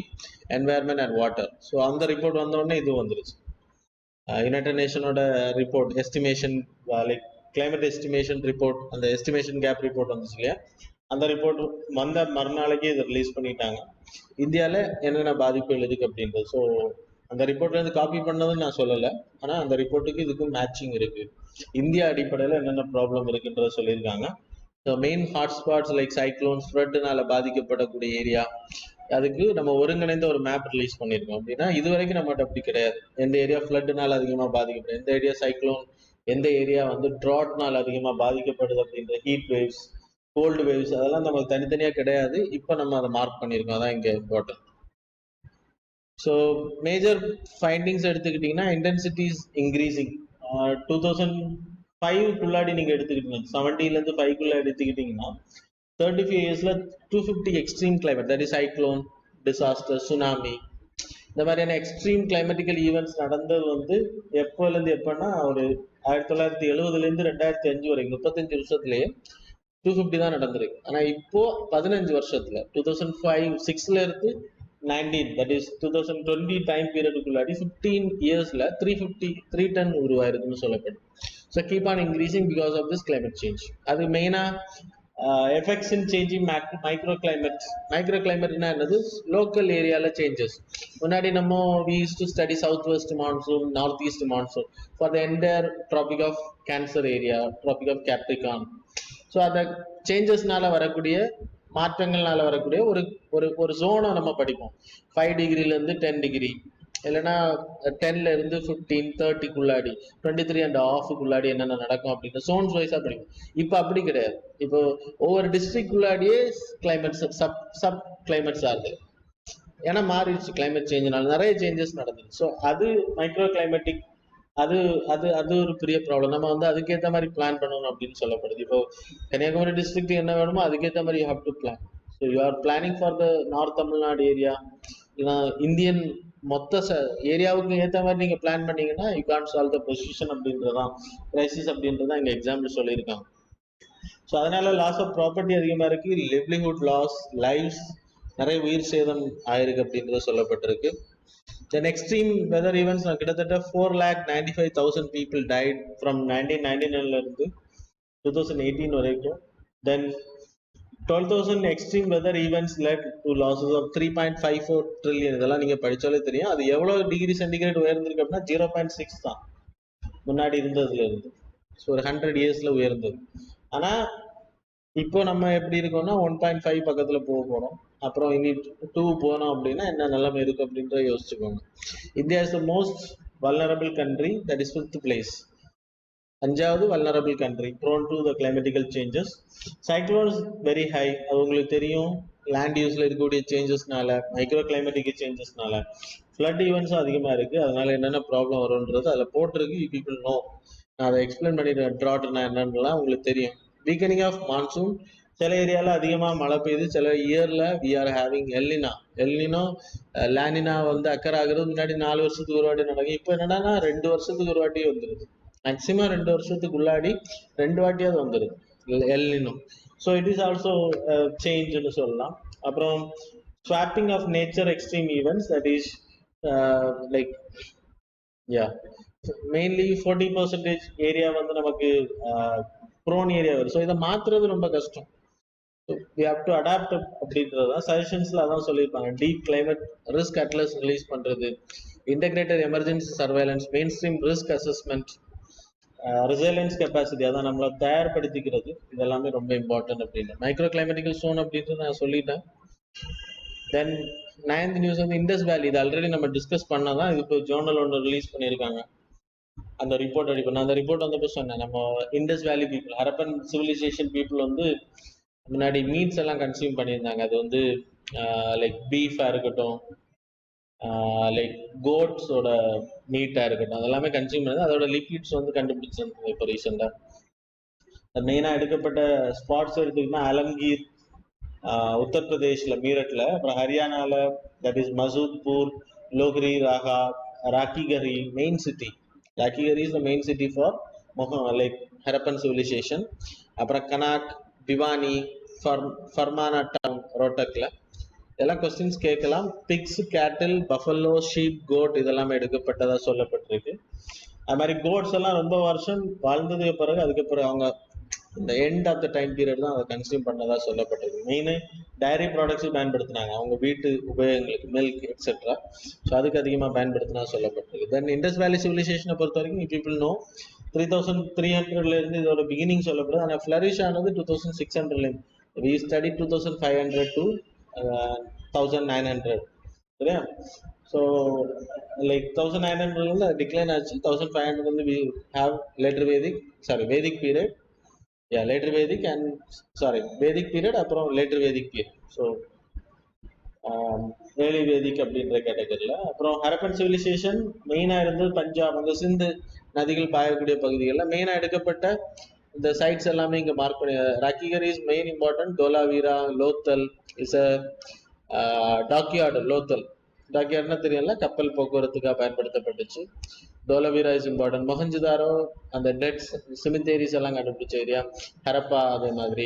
environment and water. So அந்த ரிப்போர்ட் வந்த உடனே இது வந்துருச்சு. யுனைடெட் நேஷனோட report estimation, like climate estimation report, அந்த எஸ்டிமேஷன் கேப் ரிப்போர்ட் வந்துச்சு இல்லையா? அந்த ரிப்போர்ட் வந்த மறுநாளைக்கே இதை ரிலீஸ் பண்ணிட்டாங்க. இந்தியாவில் என்னென்ன பாதிப்புகள் இருக்கு அப்படின்றது. ஸோ அந்த ரிப்போர்ட்ல இருந்து காப்பி பண்ணதுன்னு நான் சொல்லலை, ஆனால் அந்த ரிப்போர்ட்டுக்கு இதுக்கும் மேட்சிங் இருக்கு. இந்தியா அடிப்படையில் என்னென்ன ப்ராப்ளம் இருக்குன்றத சொல்லியிருக்காங்க. So main hotspots like cyclones, ஃப்ளட்னால பாதிக்கப்படக்கூடிய ஏரியா, அதுக்கு நம்ம ஒருங்கிணைந்த ஒரு மேப் ரிலீஸ் பண்ணியிருக்கோம். அப்படின்னா இது வரைக்கும் நம்மகிட்ட அப்படி கிடையாது. எந்த ஏரியா ஃப்ளட்னால அதிகமாக பாதிக்கப்படும், எந்த ஏரியா சைக்ளோன், எந்த ஏரியா வந்து ட்ராட்னால அதிகமாக பாதிக்கப்படுது அப்படின்ற ஹீட் வேவ்ஸ், கோல்டு வேவ்ஸ், அதெல்லாம் நமக்கு தனித்தனியாக கிடையாது. இப்போ நம்ம அதை மார்க் பண்ணியிருக்கோம், அதான் இங்கே இம்பார்ட்டன்ட். ஸோ மேஜர் ஃபைண்டிங்ஸ் எடுத்துக்கிட்டிங்கன்னா இன்டென்சிட்டி இஸ் இன்க்ரீசிங். 2005 நீங்கள் எடுத்துக்கிட்டீங்க, 70லேருந்து 5 எடுத்துக்கிட்டிங்கன்னா 35 இயர்ஸில் 250 extreme climate, that is cyclone, disaster, tsunami, இந்த மாதிரியான எக்ஸ்ட்ரீம் கிளைமேட்டிக்கல் ஈவெண்ட்ஸ் நடந்தது வந்து எப்போலேருந்து எப்போன்னா ஒரு 1970லேருந்து 2005 வரைக்கும் 35 வருஷத்துலேயே 250 தான் நடந்திருக்கு. ஆனால் இப்போ 15 வருஷத்துல 2005-6 இருந்து 19, தட் இஸ் 2020 டைம் பீரியடுக்குள்ளாடி 15 இயர்ஸ்ல 350 டன் உருவாயிருக்குன்னு சொல்லப்படும். So keep on increasing because of this climate change. அது மெயினாக effects in changing micro climate. Micro கிளைமேட்னா என்னது? லோக்கல் ஏரியாவில் சேஞ்சஸ். முன்னாடி நம்ம we use to study south west monsoon, north east monsoon for the entire tropic of cancer area, tropic of capricorn. So அந்த சேஞ்சஸ்னால வரக்கூடிய மாற்றங்கள்னால வரக்கூடிய ஒரு ஒரு ஒரு ஜோனை நம்ம படிப்போம். 5 டிகிரிலேருந்து 10 டிகிரி, இல்லைன்னா 10லேருந்து 15, 30க்குள்ளாடி, 23.5க்குள்ளாடி என்னென்ன நடக்கும் அப்படின்னு சோன்ஸ் வைஸாக படிப்போம். இப்போ அப்படி கிடையாது. இப்போ ஒவ்வொரு டிஸ்ட்ரிக்ட்குள்ளாடியே கிளைமேட்ஸ் சப் கிளைமேட்ஸ் ஆகுது. ஏன்னா மாறிடுச்சு, கிளைமேட் சேஞ்சினால நிறைய சேஞ்சஸ் நடந்தது. ஸோ அது மைக்ரோ கிளைமேட்டிக், அது அது அது ஒரு பெரிய ப்ராப்ளம். நம்ம வந்து அதுக்கேற்ற மாதிரி பிளான் பண்ணணும் அப்படின்னு சொல்லப்படுது. இப்போ கன்னியாகுமரி டிஸ்ட்ரிக்ட் என்ன வேணுமோ அதுக்கேற்ற மாதிரி you have to plan. So you are planning for the north Tamil Nadu area, Indian மொத்த ஏரியாவுக்கு ஏற்ற மாதிரி நீங்கள் பிளான் பண்ணீங்கன்னா you can't solve the position அப்படின்றதான், கிரைசிஸ் அப்படின்றதான் இங்கே எக்ஸாம்பிள் சொல்லியிருக்காங்க. ஸோ அதனால லாஸ் ஆஃப் ப்ராப்பர்ட்டி அதிகமாக இருக்கு, லிவ்லிஹுட் லாஸ், லைஃப்ஸ், நிறைய உயிர் சேதம் ஆயிருக்கு அப்படின்றது சொல்லப்பட்டிருக்கு. Then extreme weather events, கிட்டத்தட்ட 4,95,000 people died from 1999 இருந்து 2018 வரைக்கும். Then 12,000 extreme weather events led to losses of 3.54 trillion. இதெல்லாம் நீங்க படிச்சாலே தெரியும். அது எவ்வளவு டிகிரி சென்டிகிரேட் உயர்ந்திருக்கு அப்படின்னா 0.6 தான் முன்னாடி இருந்ததுல இருந்து. ஸோ ஒரு 100 இயர்ஸ்ல உயர்ந்தது. ஆனா இப்போ நம்ம எப்படி இருக்கோம்னா 1.5 பக்கத்துல போக போறோம். அப்புறம் இனி 2 போனோம் அப்படின்னா என்ன நிலைமை இருக்கு அப்படின்றத யோசிச்சுக்கோங்க. India is the most vulnerable country, that is 5th place. 5வது vulnerable country, prone to the climatical changes. Cyclones very high, அது உங்களுக்கு தெரியும். லேண்ட் யூஸ்ல இருக்கக்கூடிய சேஞ்சஸ்னால, மைக்ரோ கிளைமேட்டிக் சேஞ்சஸ்னால ஃப்ளட் ஈவெண்ட்ஸும் அதிகமாக இருக்கு. அதனால என்னென்ன ப்ராப்ளம் வரும்ன்றது அதில் போட்டிருக்கு. You people know. நான் அதை எக்ஸ்பிளைன் பண்ணிடுறேன். ட்ராட்னா என்னன்னுலாம் உங்களுக்கு தெரியும். வீக்கனிங் ஆஃப் மான்சூன், சில ஏரியாவில் அதிகமாக மழை பெய்யுது, சில இயரில் வி ஆர் ஹேவிங் எல்னினா. லானினா வந்து அக்கறை ஆகுறது முன்னாடி 4 வருஷத்துக்கு ஒரு வாட்டி நடக்கும். இப்போ என்னன்னா 2 வருஷத்துக்கு ஒரு வாட்டி வந்துடுது. மேக்சிமம் 2 வருஷத்துக்கு உள்ளாடி 2 வாட்டியாவது வந்துடுது El Nino. So it is also சேஞ்சுன்னு சொல்லலாம். அப்புறம் swapping of nature extreme events, that is like mainly 40% area வந்து நமக்கு ப்ரோன் ஏரியா வரும். ஸோ இதை மாற்றுறது ரொம்ப கஷ்டம். we have to adapt அப்படின்றது தான் சஜஷன்ஸ்ல அதான் சொல்லியிருப்பாங்க. Deep climate risk atlas release பண்றது, integrated emergency surveillance, main stream risk assessment, resilience capacity, அதான் நம்மளை தயார்படுத்திக்கிறது. இதெல்லாமே ரொம்ப இம்பார்ட்டன்ட் அப்படின்னு. மைக்ரோ கிளைமேட்டிக்கல் சோன் அப்படின்றது நான் சொல்லிட்டேன். தென் 9th நியூஸ் வந்து இண்டஸ் வேலி. இது ஆல்ரெடி நம்ம டிஸ்கஸ் பண்ணாதான். இது இப்போ ஜேர்னல் ஒன்று ரிலீஸ் பண்ணியிருக்காங்க. அந்த ரிப்போர்ட் அடி பண்ண, அந்த ரிப்போர்ட் வந்தப்போ சொன்னேன், நம்ம இண்டஸ் வேலி பீப்புள், ஹரப்பன் சிவிலைசேஷன் பீப்புள் வந்து முன்னாடி மீட்ஸ் எல்லாம் கன்சியூம் பண்ணியிருந்தாங்க. அது வந்து லைக் பீஃபாக இருக்கட்டும், லைக் கோட்ஸோட மீட்டாக இருக்கட்டும், அதெல்லாமே கன்சியூம் பண்ணது. அதோட லிக்விட்ஸ் வந்து கண்டுபிடிச்சிருந்தது இப்போ ரீசெண்டாக. மெயினாக எடுக்கப்பட்ட ஸ்பாட்ஸ் எடுத்துக்கிட்டா அலம்கீர் உத்தரப்பிரதேஷில் மீரட்டில், அப்புறம் ஹரியானாவில் that is Masudpur, Lohri, Rakhigarhi, main city. Rakhigarhi is the main city for like Harappan civilization. அப்புறம் கனாக், பிவானி, ஃபர்மானா டவுன், ரோட்டக்கில். இதெல்லாம் கொஸ்டின்ஸ் கேட்கலாம். பிக்ஸ், கேட்டில், பஃபல்லோ, ஷீப், கோட் இதெல்லாமே எடுக்கப்பட்டதாக சொல்லப்பட்டிருக்கு. அது மாதிரி கோட்ஸ் எல்லாம் ரொம்ப வருஷம் வாழ்ந்ததுக்கு பிறகு அதுக்கு பிறகு அவங்க இந்த end of the time period தான் அதை கன்சியூம் பண்ணதா சொல்லப்பட்டது. மெயின் டைரி ப்ராடக்ட்ஸும் பயன்படுத்தினாங்க அவங்க வீட்டு உபயோகங்களுக்கு, மில்க் எக்ஸெட்ரா. ஸோ அதுக்கு அதிகமாக பயன்படுத்தினா சொல்லப்பட்டிருக்கு. தென் இண்டஸ் வேலி சிவிலைசேஷனை பொறுத்த வரைக்கும் பீப்புள் நோ 3300 இதோட பிகினிங் சொல்லப்படுது. ஆனால் ஃபிளரிஷ் ஆனது 2600 வி ஸ்டடி 2500 to 1900 சரியா. ஸோ லைக் 1900 டிக்ளைன் ஆச்சு. 1500 we have later Vedic period, later Vedic and Vedic period, அப்புறம் later Vedic period. So early Vedic அப்படின்ற கேட்டகரியில். அப்புறம் ஹரப்பன் சிவிலைசேஷன் மெயினாக இருந்தது பஞ்சாப், அந்த சிந்து நதிகள் பாயக்கூடிய பகுதிகளில் மெயினாக எடுக்கப்பட்ட இந்த சைட்ஸ் எல்லாமே இங்கே மார்க் பண்ணி. Rakhigarh is main important. Dholavira, Lothal is a dockyard. டாக்யார்ட்னா தெரியல, கப்பல் போக்குவரத்துக்காக பயன்படுத்தப்பட்டுச்சு. Dholavira is important. மொஹஞ்சதாரோ அந்த டெட்ஸ் சிமித்தேரிஸ் எல்லாம் கண்டுபிடிச்ச ஏரியா. ஹரப்பா அதே மாதிரி.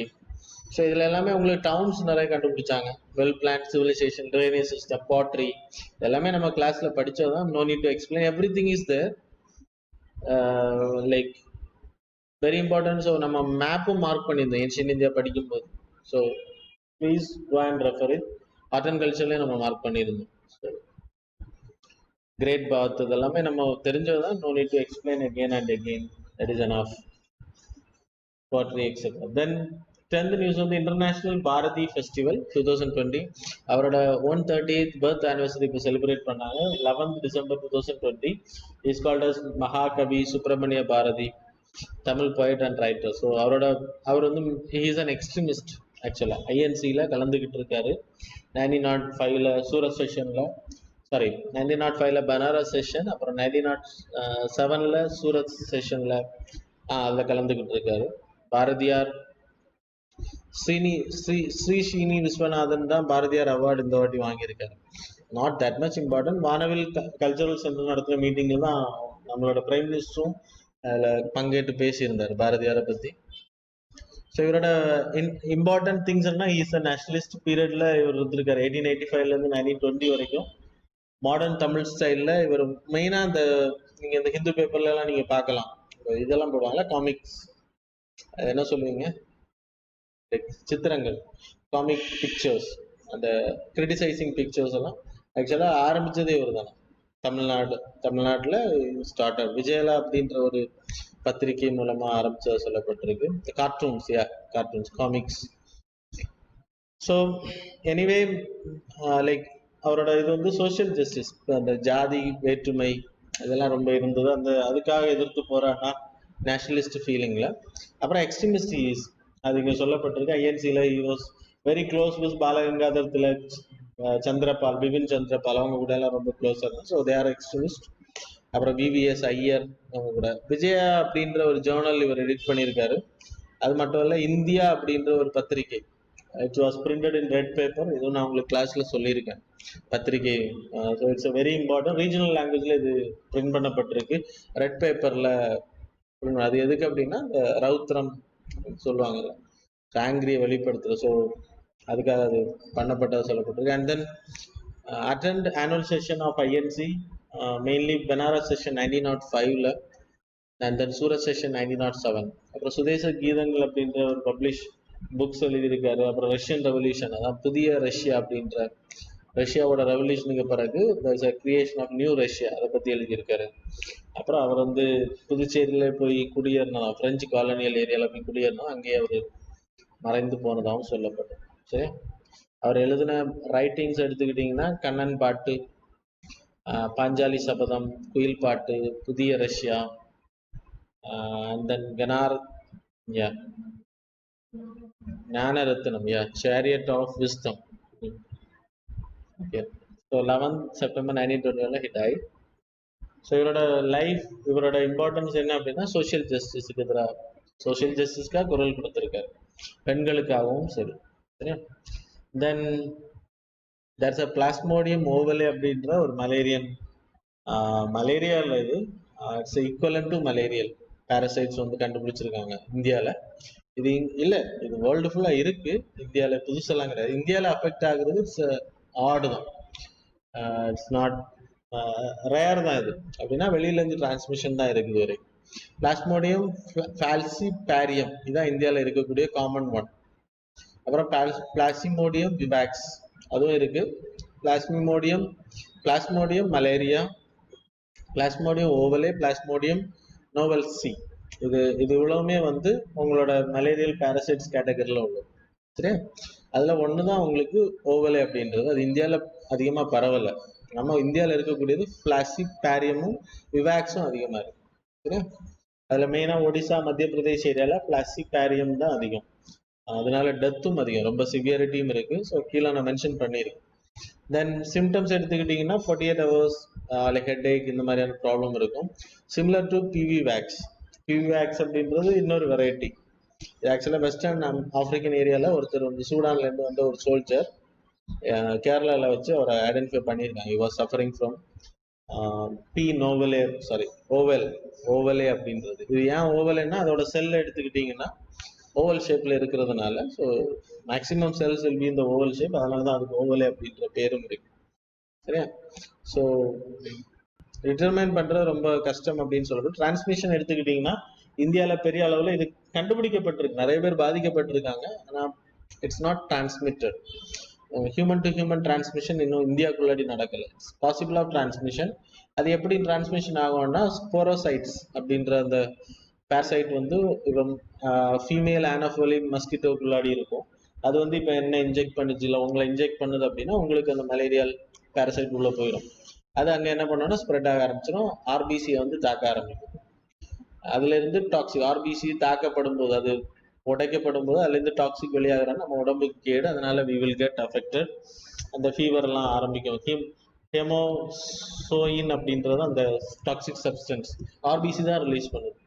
ஸோ இதில் எல்லாமே உங்களுக்கு டவுன்ஸ் நிறைய கண்டுபிடிச்சாங்க. Well plan civilization, drainage system, pottery, எல்லாமே நம்ம கிளாஸில் படித்ததான். No need to explain, everything is there. Like very important. So நம்ம மேப்பும் மார்க் பண்ணியிருந்தோம் ஏன்ஷியன் இந்தியா படிக்கும்போது. So please go and refer it. Art and கல்ச்சர்லேயும் நம்ம மார்க் பண்ணியிருந்தோம். ஸோ கிரேட் பாத் இதெல்லாமே நம்ம தெரிஞ்சதுதான். No need to explain again and again. That is enough. Pottery etcetera. Then 10th news வந்து இன்டர்நேஷனல் பாரதி ஃபெஸ்டிவல் 2020 அவரோட 138th birth anniversary இப்போ celebrate பண்ணாங்க. 11th December 2020 is called as Mahakavi Subramania Bharati, Tamil poet and writer. So அவர் வந்து he is an extremist. ஆக்சுவலாக ஐஎன்சியில் கலந்துக்கிட்டு இருக்காரு. 1905 சூரத் செஷனில் 1905 பனாரஸ் செஷன், அப்புறம் 1907 சூரத் செஷனில் அதில் கலந்துக்கிட்டு இருக்காரு. பாரதியார் ஸ்ரீ ஸ்ரீனி விஸ்வநாதன் தான் பாரதியார் அவார்டு இந்த வாட்டி வாங்கியிருக்காரு. Not that much important. வானவில் கல்ச்சரல் சென்டர் நடத்துகிற மீட்டிங்கில் தான் நம்மளோட பிரைம் மினிஸ்டரும் அதில் பங்கேற்று பேசியிருந்தார் பாரதியாரை பற்றி. ஸோ இவரோட இம்பார்ட்டன்ட் திங்ஸ் என்ன, இஸ் அ நேஷனலிஸ்ட் பீரியட்ல இவர் இருந்திருக்காரு. 1885 1920 வரைக்கும் மாடர்ன் தமிழ் ஸ்டைலில். இவர் மெயினாக இந்த நீங்கள் இந்த ஹிந்து பேப்பர்லாம் நீங்கள் பார்க்கலாம், இதெல்லாம் போடுவாங்கல்ல காமிக்ஸ், என்ன சொல்லுவீங்க, சித்திரங்கள், காமிக் பிக்சர்ஸ், அந்த கிரிட்டிசைசிங் பிக்சர்ஸ் எல்லாம் ஆக்சுவலாக ஆரம்பித்ததே இவர் தானே. தமிழ்நாட்டில் ஸ்டார்ட் விஜயலா அப்படின்ற ஒரு பத்திரிகை மூலமாக ஆரம்பிச்ச சொல்லப்பட்டிருக்கு. Cartoons comics. So anyway like அவரோட இது வந்து சோஷியல் ஜஸ்டிஸ், அந்த ஜாதி வேற்றுமை இதெல்லாம் ரொம்ப இருந்தது. அதுக்காக எதிர்த்து போராடினா நேஷனலிஸ்ட் ஃபீலிங்கில். அப்புறம் எக்ஸ்ட்ரீமிஸ்ட் இஸ் அது இங்கே சொல்லப்பட்டிருக்கு. ஐஎன்சியில் he was very close with Balagangadhar Tilak, Chandrapal, Bipin Chandrapal, அவங்க கூட எல்லாம் ரொம்ப க்ளோஸாக இருந்தாங்க. So they are extremist. அப்புறம் விவிஎஸ் ஐயர் அவங்க கூட. விஜயா அப்படின்ற ஒரு ஜேர்னல் இவர் எடிட் பண்ணியிருக்காரு. அது மட்டும் இல்லை, இந்தியா அப்படின்ற ஒரு பத்திரிகை, it was printed in red paper. இதுவும் நான் உங்களுக்கு கிளாஸ்ல சொல்லியிருக்கேன் பத்திரிகை. So it's a very important. Regional லாங்குவேஜ்ல இது பிரிண்ட் பண்ணப்பட்டிருக்கு ரெட் பேப்பர்ல. அது எதுக்கு அப்படின்னா இந்த ரவுத்ரம் சொல்லுவாங்கல்ல, ஆங்கிரியை வெளிப்படுத்துற. ஸோ அதுக்காக அது பண்ணப்பட்டது சொல்லப்பட்டிருக்கு. And then attend annual session of INC, mainly Banaras session 1905 and then Surat session 1907. அப்புறம் சுதேச கீதங்கள் அப்படின்ற ஒரு பப்ளிஷ் புக்ஸ் எழுதியிருக்காரு. அப்புறம் ரஷ்யன் ரெவல்யூஷன், அதான் புதிய ரஷ்யா அப்படின்ற ரஷ்யாவோட ரெவல்யூஷனுக்கு பிறகு கிரியேஷன் ஆஃப் நியூ ரஷ்யா, அதை பற்றி எழுதியிருக்காரு. அப்புறம் அவர் வந்து புதுச்சேரியில போய் குடியேறினா, பிரெஞ்சு காலனியல் ஏரியாவில் போய் குடியேறினா அங்கேயே அவர் மறைந்து போனதாகவும் சொல்லப்பட்டது. சரி, அவர் எழுதின ரைட்டிங்ஸ் எடுத்துக்கிட்டிங்கன்னா கண்ணன் பாட்டு, பாஞ்சாலி சபதம், குயில் பாட்டு, புதிய Russia, and then Gnana Ratnam, chariot of wisdom. Okay. So 11th September 1921 he died. So இவரோட லைஃப், இவரோட இம்பார்ட்டன்ஸ் என்ன அப்படின்னா சோஷியல் ஜஸ்டிஸுக்கு எதிராக, சோஷியல் ஜஸ்டிஸ்க்காக குரல் கொடுத்துருக்காரு, பெண்களுக்காகவும் சரி. சரியா. தென் தேர்ஸ் அ பிளாஸ்மோடியம் ஓவலே அப்படின்ற ஒரு மலேரியாவில் இது இட்ஸ் ஈக்குவலன் டு மலேரியல் பேரசைட்ஸ் வந்து கண்டுபிடிச்சிருக்காங்க இந்தியாவில். இது இல்லை, இது வேர்ல்டு ஃபுல்லாக இருக்கு, இந்தியாவில் புதுசெல்லாம் கிடையாது. இந்தியாவில் அஃபெக்ட் ஆகுறது இட்ஸ் ஆடு தான், இட்ஸ் நாட் ரேர் தான். இது அப்படின்னா வெளியிலேருந்து டிரான்ஸ்மிஷன் தான் இருக்குது வரை. பிளாஸ்மோடியம் ஃபால்சிபாரியம் இதான் இந்தியாவில் இருக்கக்கூடிய காமன் ஒன். அப்புறம் பிளாஸ்மோடியம் விவாக்ஸ் அதுவும் இருக்கு. பிளாஸ்மோடியம் மலேரியா, பிளாஸ்மோடியம் ஓவலே, பிளாஸ்மோடியம் நோவல்சி, இது இவ்வளவுமே வந்து உங்களோட மலேரியல் பாரசைட்ஸ் கேட்டகரியில் உள்ளது. சரியா? அதுல ஒண்ணுதான் உங்களுக்கு ஓவலே அப்படின்றது. அது இந்தியாவில் அதிகமா பரவல. நம்ம இந்தியாவில் இருக்கக்கூடியது பிளாஸ்மோடியமும் விவாக்ஸும் அதிகமா இருக்கு. சரியா? அதுல மெயினா ஒடிசா, மத்திய பிரதேஷ் ஏரியால பிளாஸ்மோடியம் தான் அதிகம். அதனால டெத்தும் அதிகம், ரொம்ப சிவியரிட்டியும் இருக்கு. ஸோ கீழே நான் மென்ஷன் பண்ணியிருக்கேன். தென் சிம்டம்ஸ் எடுத்துக்கிட்டிங்கன்னா 48 hours லைக் ஹெட்ஏக் இந்த மாதிரியான ப்ராப்ளம் இருக்கும். Similar to PV wax. PV wax அப்படின்றது இன்னொரு வெரைட்டி. இது ஆக்சுவலாக வெஸ்டர்ன் ஆப்பிரிக்கன் ஏரியாவில் ஒருத்தர் வந்து சூடான்லேருந்து வந்த ஒரு சோல்ஜர் கேரளாவில் வச்சு அவரை ஐடென்டிஃபை பண்ணியிருக்காங்க. வாஸ் சஃபரிங் ஃப்ரம் ஓவலே அப்படின்றது. இது ஏன் ஓவலேன்னா அதோட செல் எடுத்துக்கிட்டிங்கன்னா ஓவல் ஷேப்ல இருக்கிறதுனால, so maximum cells will be இந்த ஓவல் ஷேப், அதனால தான் அதுக்கு ஓவலே அப்படின்ற பேரும் இருக்கு. சரியா? ஸோ டிட்டர்மைன் பண்றது ரொம்ப கஷ்டம் அப்படின்னு சொல்லிட்டு டிரான்ஸ்மிஷன் எடுத்துக்கிட்டீங்கன்னா இந்தியாவில் பெரிய அளவில் இது கண்டுபிடிக்கப்பட்டிருக்கு, நிறைய பேர் பாதிக்கப்பட்டிருக்காங்க. ஆனால் it's not transmitted. Human to human transmission இன்னும் இந்தியாவுக்குள்ளாடி நடக்கலை. It's possible of transmission. அது எப்படி டிரான்ஸ்மிஷன் ஆகும்னா ஸ்போரோசைட்ஸ் அப்படின்ற அந்த பேரசைட் வந்து ஃபீமேல் ஆனோஃபோலி மஸ்கிட்டோக்குள்ளாடி இருக்கும். அது வந்து இப்போ என்ன இன்ஜெக்ட் பண்ணுச்சு இல்லை உங்களை இன்ஜெக்ட் பண்ணுது அப்படின்னா உங்களுக்கு அந்த மலேரியால் பேரசைட் உள்ள போயிடும். அது அங்கே என்ன பண்ணோம்னா ஸ்ப்ரெட் ஆக ஆரம்பிச்சிடும், ஆர்பிசியை வந்து தாக்க ஆரம்பிக்கும். அதுல இருந்து டாக்ஸிக் ஆர்பிசி தாக்கப்படும் போது, அது உடைக்கப்படும் போது அதுல இருந்து டாக்ஸிக் வெளியாகிறான்னு நம்ம உடம்புக்கு கேடு. அதனால வி வில் கெட் அஃபெக்டட். அந்த ஃபீவர் எல்லாம் ஆரம்பிக்கும். ஹெமோசோயின் அப்படின்றது அந்த டாக்ஸிக் சப்ஸ்டன்ஸ் ஆர்பிசி தான் ரிலீஸ் பண்ணுது.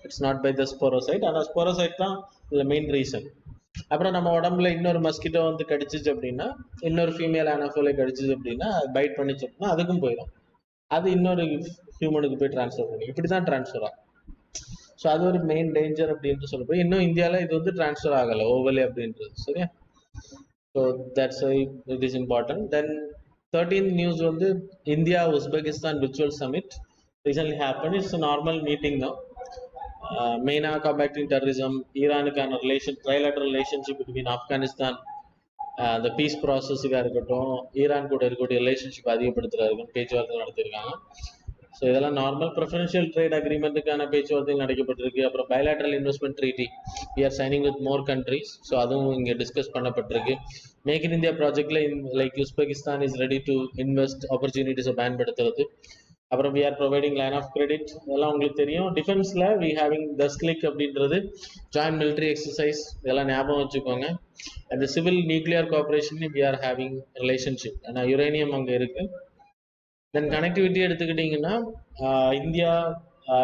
It's not by the sporozoite. ஆனால் ஸ்போரோசைட் தான் இதுல மெயின் ரீசன். அப்புறம் நம்ம உடம்புல இன்னொரு மஸ்கிட்டோ வந்து கடிச்சிச்சு அப்படின்னா, இன்னொரு ஃபீமேல் ஆனோஃபோலை கடிச்சிச்சு அப்படின்னா, அது பைட் பண்ணிச்சு அப்படின்னா அதுக்கும் போயிடும். அது இன்னொரு ஹியூமனுக்கு போய் டிரான்ஸ்ஃபர் பண்ணி இப்படிதான் டிரான்ஸ்ஃபர் ஆகும். ஸோ அது ஒரு மெயின் டேஞ்சர் அப்படின்ட்டு சொல்லப்போ இன்னும் இந்தியாவில் இது வந்து டிரான்ஸ்ஃபர் ஆகலை ஓவலே அப்படின்றது. சரியா? So that's it is important. Then 13th news வந்து India Uzbekistan virtual summit recently happen. It's normal meeting தான். மெயினாக காம்பேக்டிங் டெரரிசம், ஈரானுக்கான ட்ரைலேட்டரல் ரிலேஷன்ஷிப் பிட்வீன் ஆப்கானிஸ்தான், அந்த பீஸ் ப்ராசஸுக்காக இருக்கட்டும், ஈரான் கூட இருக்கக்கூடிய ரிலேஷன்ஷிப் அதிகப்படுத்துறதுக்கும் பேச்சுவார்த்தை நடத்திருக்காங்க. ஸோ இதெல்லாம் நார்மல். ப்ரிஃபரன்ஷியல் ட்ரேட் அக்ரிமெண்ட்டுக்கான பேச்சுவார்த்தைகள் நடைபெற்றிருக்கு. அப்புறம் bilateral investment treaty we are signing with more countries. So அதுவும் இங்கே டிஸ்கஸ் பண்ணப்பட்டிருக்கு. மேக் இன் இந்தியா ப்ராஜெக்ட்ல like Uzbekistan is ready to invest ஆப்பர்ச்சுனிட்டிஸை பயன்படுத்துறது. அப்புறம் we are providing line of credit, இதெல்லாம் உங்களுக்கு தெரியும். டிஃபென்ஸ்ல வி ஹேவிங் தஸ்கிளிக் அப்படின்றது ஜாயின்ட் மிலிட்ரி எக்ஸசைஸ், இதெல்லாம் ஞாபகம் வச்சுக்கோங்க. அந்த civil nuclear cooperation we are having relationship, ஏன்னா யுரேனியம் அங்கே இருக்கு. தென் கனெக்டிவிட்டி எடுத்துக்கிட்டிங்கன்னா இந்தியா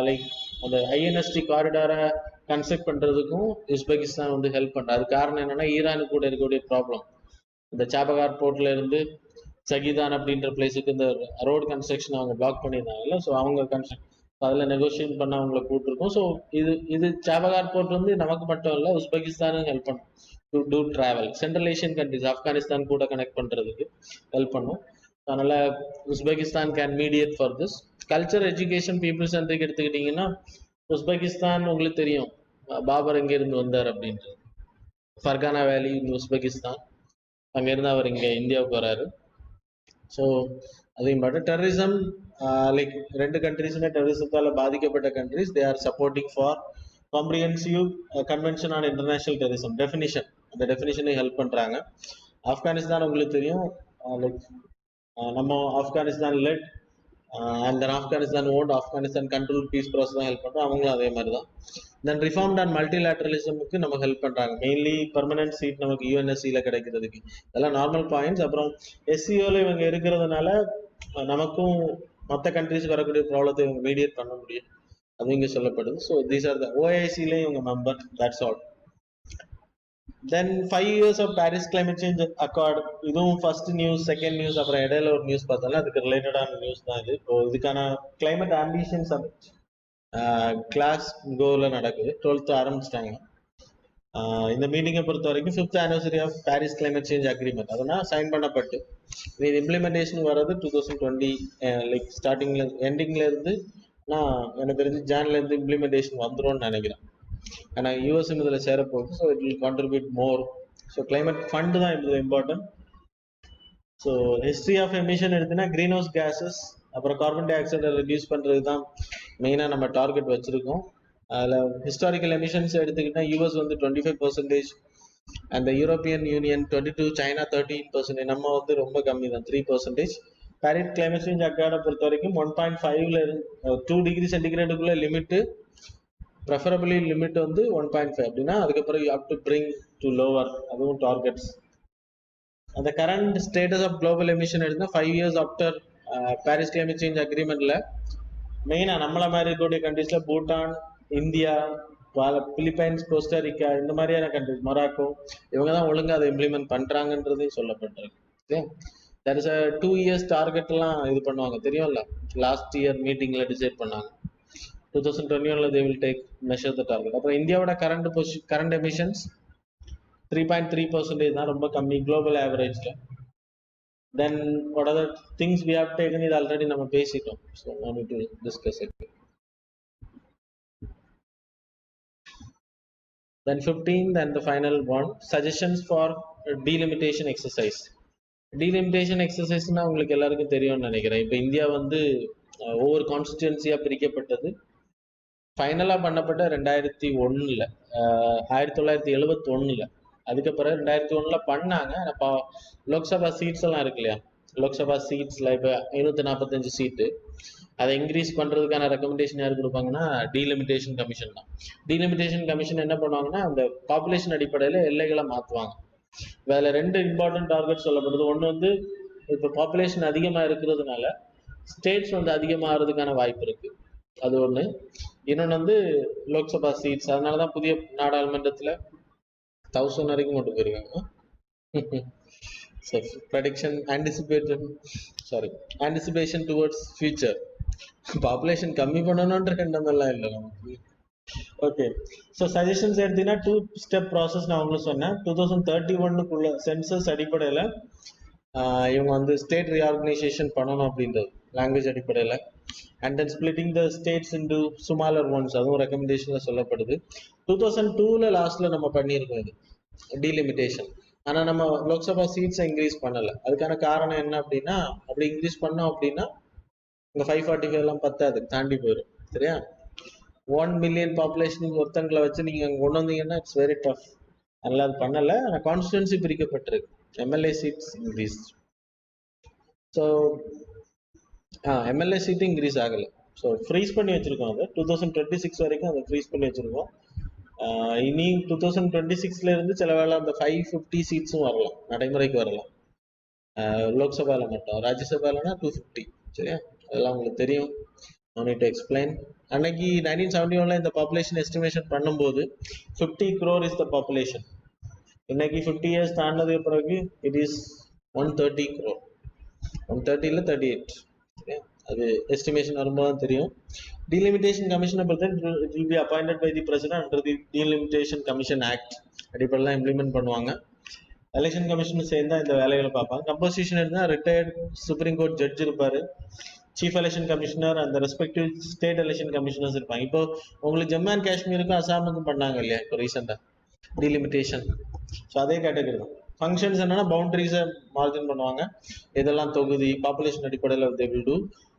லைக் அந்த ஐஎன்எஸ்டி காரிடாரை கன்ஸ்ட்ரக்ட் பண்ணுறதுக்கும் உஸ்பெகிஸ்தான் வந்து ஹெல்ப் பண்ணுறது. அது காரணம் என்னன்னா ஈரானுக்கு கூட இருக்கக்கூடிய ப்ராப்ளம். இந்த சாபகார் போர்ட்ல இருந்து சகிதான் அப்படின்ற பிளேஸுக்கு இந்த ரோடு கன்ஸ்ட்ரக்ஷன் அவங்க பிளாக் பண்ணியிருந்தாங்கல்ல, ஸோ அவங்க அதில் நெகோசியேட் பண்ண அவங்கள கூப்பிட்டுருக்கோம். ஸோ இது சாபகார் போர்ட் வந்து நமக்கு மட்டும் இல்லை உஸ்பெகிஸ்தானும் ஹெல்ப் பண்ணும் to do travel. Central Asian countries Afghanistan கூட கனெக்ட் பண்ணுறதுக்கு ஹெல்ப் பண்ணும். அதனால Uzbekistan can mediate for this. Culture, education, people centric எடுத்துக்கிட்டிங்கன்னா உஸ்பெகிஸ்தான் உங்களுக்கு தெரியும் பாபர் எங்கேருந்து வந்தார் அப்படின்றது. ஃபர்கானா வேலி உஸ்பெகிஸ்தான், அங்கேருந்து அவர் இங்கே இந்தியாவுக்கு வராரு. ஸோ அதையும் பார்த்து டெரரிசம் லைக் ரெண்டு கண்ட்ரிஸுமே டெரரிசத்தால் பாதிக்கப்பட்ட countries. They are supporting for comprehensive convention on international terrorism definition, அந்த டெஃபினிஷனை ஹெல்ப் பண்ணுறாங்க. ஆப்கானிஸ்தான் உங்களுக்கு தெரியும் லைக் நம்ம Afghanistan led and then Afghanistan owned, Afghanistan control peace process தான் ஹெல்ப் பண்ணுறோம். அவங்களும் அதே மாதிரி தான். தென் ரிஃபார்ம்ட் அண்ட் மல்டிலேட்டரலிசமுக்கு நம்ம ஹெல்ப் பண்ணுறாங்க. மெயின்லி பர்மனன்ட் சீட் நமக்கு யூஎன்எஸ்சியில் கிடைக்கிறதுக்கு, இதெல்லாம் நார்மல் பாயிண்ட்ஸ். அப்புறம் எஸ்சிஓவில் இவங்க இருக்கிறதுனால நமக்கும் மற்ற கண்ட்ரிஸ் வரக்கூடிய ப்ராப்ளத்தை இவங்க மீடியேட் பண்ண முடியும், அது இங்கே சொல்லப்படுது. ஸோ தீஸ் ஆர் த ஓஐசிலையும் இவங்க member. That's all. Then 5 years of Paris climate change accord, இதுவும் ஃபர்ஸ்ட் நியூஸ், செகண்ட் நியூஸ், அப்புறம் இடையில ஒரு நியூஸ் பார்த்தாலும் அதுக்கு ரிலேட்டடான நியூஸ் தான் இது. இப்போ இதுக்கான கிளைமேட் ஆம்பிஷன் சமிட் கிளாஸ் கோவில் நடக்குது. 12th ஆரம்பிச்சிட்டாங்க. இந்த மீட்டிங்கை பொறுத்த வரைக்கும் 5th anniversary of Paris climate change agreement அதெல்லாம் சைன் பண்ணப்பட்டு இது இம்ப்ளிமெண்டேஷன் வர்றது 2020 லைக் ஸ்டார்டிங்ல எண்டிங்ல இருந்து நான் எனக்கு தெரிஞ்சு ஜான்ல இருந்து இம்ப்ளிமெண்டேஷன் வந்துரும்னு நினைக்கிறேன். ஏன்னா யூஎஸ்எம் இதில் சேரப்போகுது. So it will contribute more. So climate fund தான் இதில் important. So history of emission எடுத்தீங்கன்னா க்ரீன் ஹவுஸ் கேஸஸ் அப்புறம் கார்பன் டை ஆக்சைடை ரெடியூஸ் பண்ணுறது தான் மெயினாக நம்ம டார்கெட் வச்சுருக்கோம். அதில் ஹிஸ்டாரிக்கல் எமிஷன்ஸ் எடுத்துக்கிட்டால் யூஎஸ் வந்து 25%, அந்த யூரோப்பியன் யூனியன் 22%, சைனா 13%, நம்ம வந்து ரொம்ப கம்மி தான் 3%. பாரிஸ் கிளைமேட் சேஞ்ச் அக்கார்டை பொறுத்த வரைக்கும் 1.5ல 2 டிகிரி சென்டிகிரேடுக்குள்ள லிமிட்டு, ப்ரெஃபரபிளி லிமிட் வந்து 1.5 அப்படின்னா அதுக்கப்புறம் you have to bring to lower, அதுவும் டார்கெட்ஸ். அந்த current status of global emission எடுத்தால் 5 years after Paris climate change அக்ரிமெண்ட்ல மெயினாக நம்மள மாதிரி இருக்கக்கூடிய கண்ட்ரீஸ்ல பூட்டான், இந்தியா, பிலிப்பைன்ஸ், கோஸ்டாரிக்கா இந்த மாதிரியான கண்ட்ரிஸ், மொராக்கோ, இவங்க தான் ஒழுங்காக அதை இம்ப்ளிமெண்ட் பண்றாங்கன்றதையும் சொல்லப்பட்டிருக்கு. ஓகே, தட் இஸ் 2 இயர்ஸ் டார்கெட்லாம் இது பண்ணுவாங்க தெரியும்ல. லாஸ்ட் இயர் மீட்டிங்ல டிசைட் பண்ணாங்க 2021ல they will take measure the target. அப்புறம் இந்தியாவோட கரண்ட் எமிஷன்ஸ் 3.3% தான், ரொம்ப கம்மி குளோபல் ஆவரேஜ்ல. Then what are the things we have taken, இது ஆல்ரெடி நம்ம பேசிட்டோம். So no need to discuss it. Then 15th and the final one, suggestions for delimitation exercise. delimitation exerciseனா உங்களுக்கு எல்லாருக்கும் தெரியும்னு நினைக்கிறேன். இப்போ இந்தியா வந்து ஒவ்வொரு கான்ஸ்டிடுவன்சியா பிரிக்கப்பட்டது. ஃபைனலாக பண்ணப்பட்ட 2001ல் 1971ல். அதுக்கப்புறம் 2001ல் பண்ணாங்க. அப்போ லோக்சபா சீட்ஸ் எல்லாம் இருக்கு இல்லையா, லோக்சபா சீட்ஸில் இப்போ 545 சீட்டு, அதை இன்க்ரீஸ் பண்ணுறதுக்கான ரெக்கமெண்டேஷன் யார் கொடுப்பாங்கன்னா டீலிமிட்டேஷன் கமிஷன் தான். டீலிமிட்டேஷன் கமிஷன் என்ன பண்ணுவாங்கன்னா அந்த பாப்புலேஷன் அடிப்படையில் எல்லைகளை மாற்றுவாங்க. அதில் 2 இம்பார்ட்டன்ட் டார்கெட் சொல்லப்படுது. ஒன்று வந்து இப்போ பாப்புலேஷன் அதிகமாக இருக்கிறதுனால ஸ்டேட்ஸ் வந்து அதிகமாகிறதுக்கான வாய்ப்பு இருக்கு, அது ஒன்று. இன்னொன்று வந்து லோக்சபா சீட்ஸ், அதனால தான் புதிய நாடாளுமன்றத்தில் 1000 வரைக்கும் கொண்டு போயிருக்காங்க. Prediction anticipation towards future. Population கம்மி பண்ணணுன்ற எண்ணம் எல்லாம் இல்லை நமக்கு. ஓகே, ஸோ சஜஷன்ஸ் எடுத்தீங்கன்னா 2 ஸ்டெப் ப்ராசஸ் நான் உங்களுக்கு சொன்னேன். 2031க்குள்ள சென்சஸ் அடிப்படையில் இவங்க வந்து ஸ்டேட் ரீஆர்கனைசேஷன் பண்ணணும் அப்படின்றது லாங்குவேஜ் அடிப்படையில். And then splitting the states into smaller once, அதுவும் ரெக்கமெண்டேஷன்ல சொல்லப்படுது. 2002ல லாஸ்ட்ல நம்ம பண்ணியிருக்கோம் இது டீலிமிட்டேஷன். ஆனால் நம்ம லோக்சபா சீட்ஸை இன்க்ரீஸ் பண்ணலை. அதுக்கான காரணம் என்ன அப்படின்னா, அப்படி இன்க்ரீஸ் பண்ணோம் அப்படின்னா இங்கே 545 எல்லாம் பத்தாது, தாண்டி போயிடும். சரியா, 1 மில்லியன் பாப்புலேஷன் ஒருத்தங்களை வச்சு நீங்கள் அங்கே கொண்டு வந்தீங்கன்னா இட்ஸ் வெரி டஃப். அதனால அது பண்ணலை. ஆனால் கான்ஸ்டிடுவன்சி பிரிக்கப்பட்டிருக்கு, MLA seats increase. So MLA seat increase ஆகலை. ஸோ ஃப்ரீஸ் பண்ணி வச்சிருக்கோம். அது 2026 வரைக்கும் அதை ஃப்ரீஸ் பண்ணி வச்சிருக்கோம். இனி 2026ல இருந்து சில வேளை அந்த 550 சீட்ஸும் வரலாம், நடைமுறைக்கு வரலாம். லோக்சபாவில் மட்டும், ராஜ்யசபாலனா 250. சரியா, அதெல்லாம் உங்களுக்கு தெரியும், no need to explain. அன்னைக்கு 1971ல இந்த பாப்புலேஷன் எஸ்டிமேஷன் பண்ணும்போது 50 crore இஸ் த பாப்புலேஷன். இன்னைக்கு 50 இயர்ஸ் தாண்டதுக்கு பிறகு இட் இஸ் 130 crore. 130 இல்லை 38. அது எஸ்டிமேஷன் வரும்போது தான் தெரியும். டீலிமிட்டேஷன் கமிஷனை பொறுத்த it will be appointed by the president under the delimitation commission act அடிப்படையில் இம்ப்ளிமெண்ட் பண்ணுவாங்க. எலெக்ஷன் கமிஷன் சேர்ந்தா இந்த வேலைகளை பார்ப்பாங்க. கம்போசிஷன் இருந்தால் ரிட்டையர்ட் சுப்ரீம் கோர்ட் ஜட்ஜ் இருப்பாரு, சீஃப் எலெக்ஷன் கமிஷனர், அந்த ரெஸ்பெக்டிவ் ஸ்டேட் எலெக்ஷன் கமிஷனர்ஸ் இருப்பாங்க. இப்போ உங்களுக்கு ஜம்மு அண்ட் காஷ்மீருக்கும் அசாமுக்கும் பண்ணாங்க இல்லையா இப்போ ரீசெண்டாக டீலிமிட்டேஷன். ஸோ அதே கேட்டகரி தான். ஃபங்க்ஷன்ஸ் என்னன்னா பவுண்டரிஸை மார்ஜின் பண்ணுவாங்க, இதெல்லாம் தொகுதி பாப்புலேஷன் அடிப்படையில் தே வில் டூ.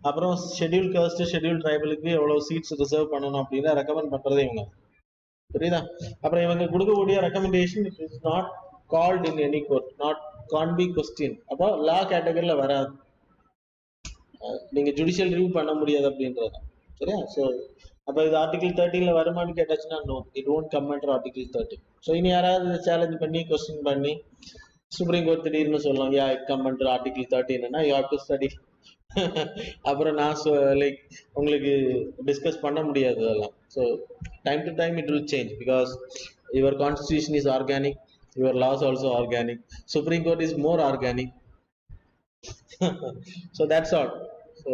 அப்புறம் ஷெட்யூல் காஸ்ட் ஷெட்யூல் ட்ரைபலுக்கு எவ்வளோ சீட்ஸ் ரிசர்வ் பண்ணணும் அப்படின்னு ரெக்கமெண்ட் பண்ணுறதே இவங்க. புரியுதா? அப்புறம் இவங்க கொடுக்கக்கூடிய recommendation it is not called in any court, not can be question. அப்போ லா கேட்டகரியில் வராது, நீங்க ஜுடிஷியல் ரிவ்யூ பண்ண முடியாது அப்படின்றது. சரியா? ஸோ அப்போ இது ஆர்டிகல் 13ல வருமானு கேட்டாச்சுன்னா no, it won't come under article 13. So இனி யாராவது சேலஞ்ச் பண்ணி கொஸ்டின் பண்ணி சுப்ரீம் கோர்ட் திடீர்னு சொல்லலாம் yeah it come under article 13ன்னா யூ ஹேவ் டு ஸ்டடி. அப்புறம் நான் லைக் உங்களுக்கு டிஸ்கஸ் பண்ண முடியாது அதெல்லாம். So time to time it will change because your constitution is organic, your laws also organic, supreme court is more organic. So that's all. So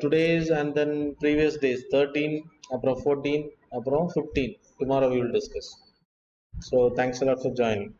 today's and then previous days 13, apro 14, apro 15, tomorrow we will discuss. So thanks a lot for joining.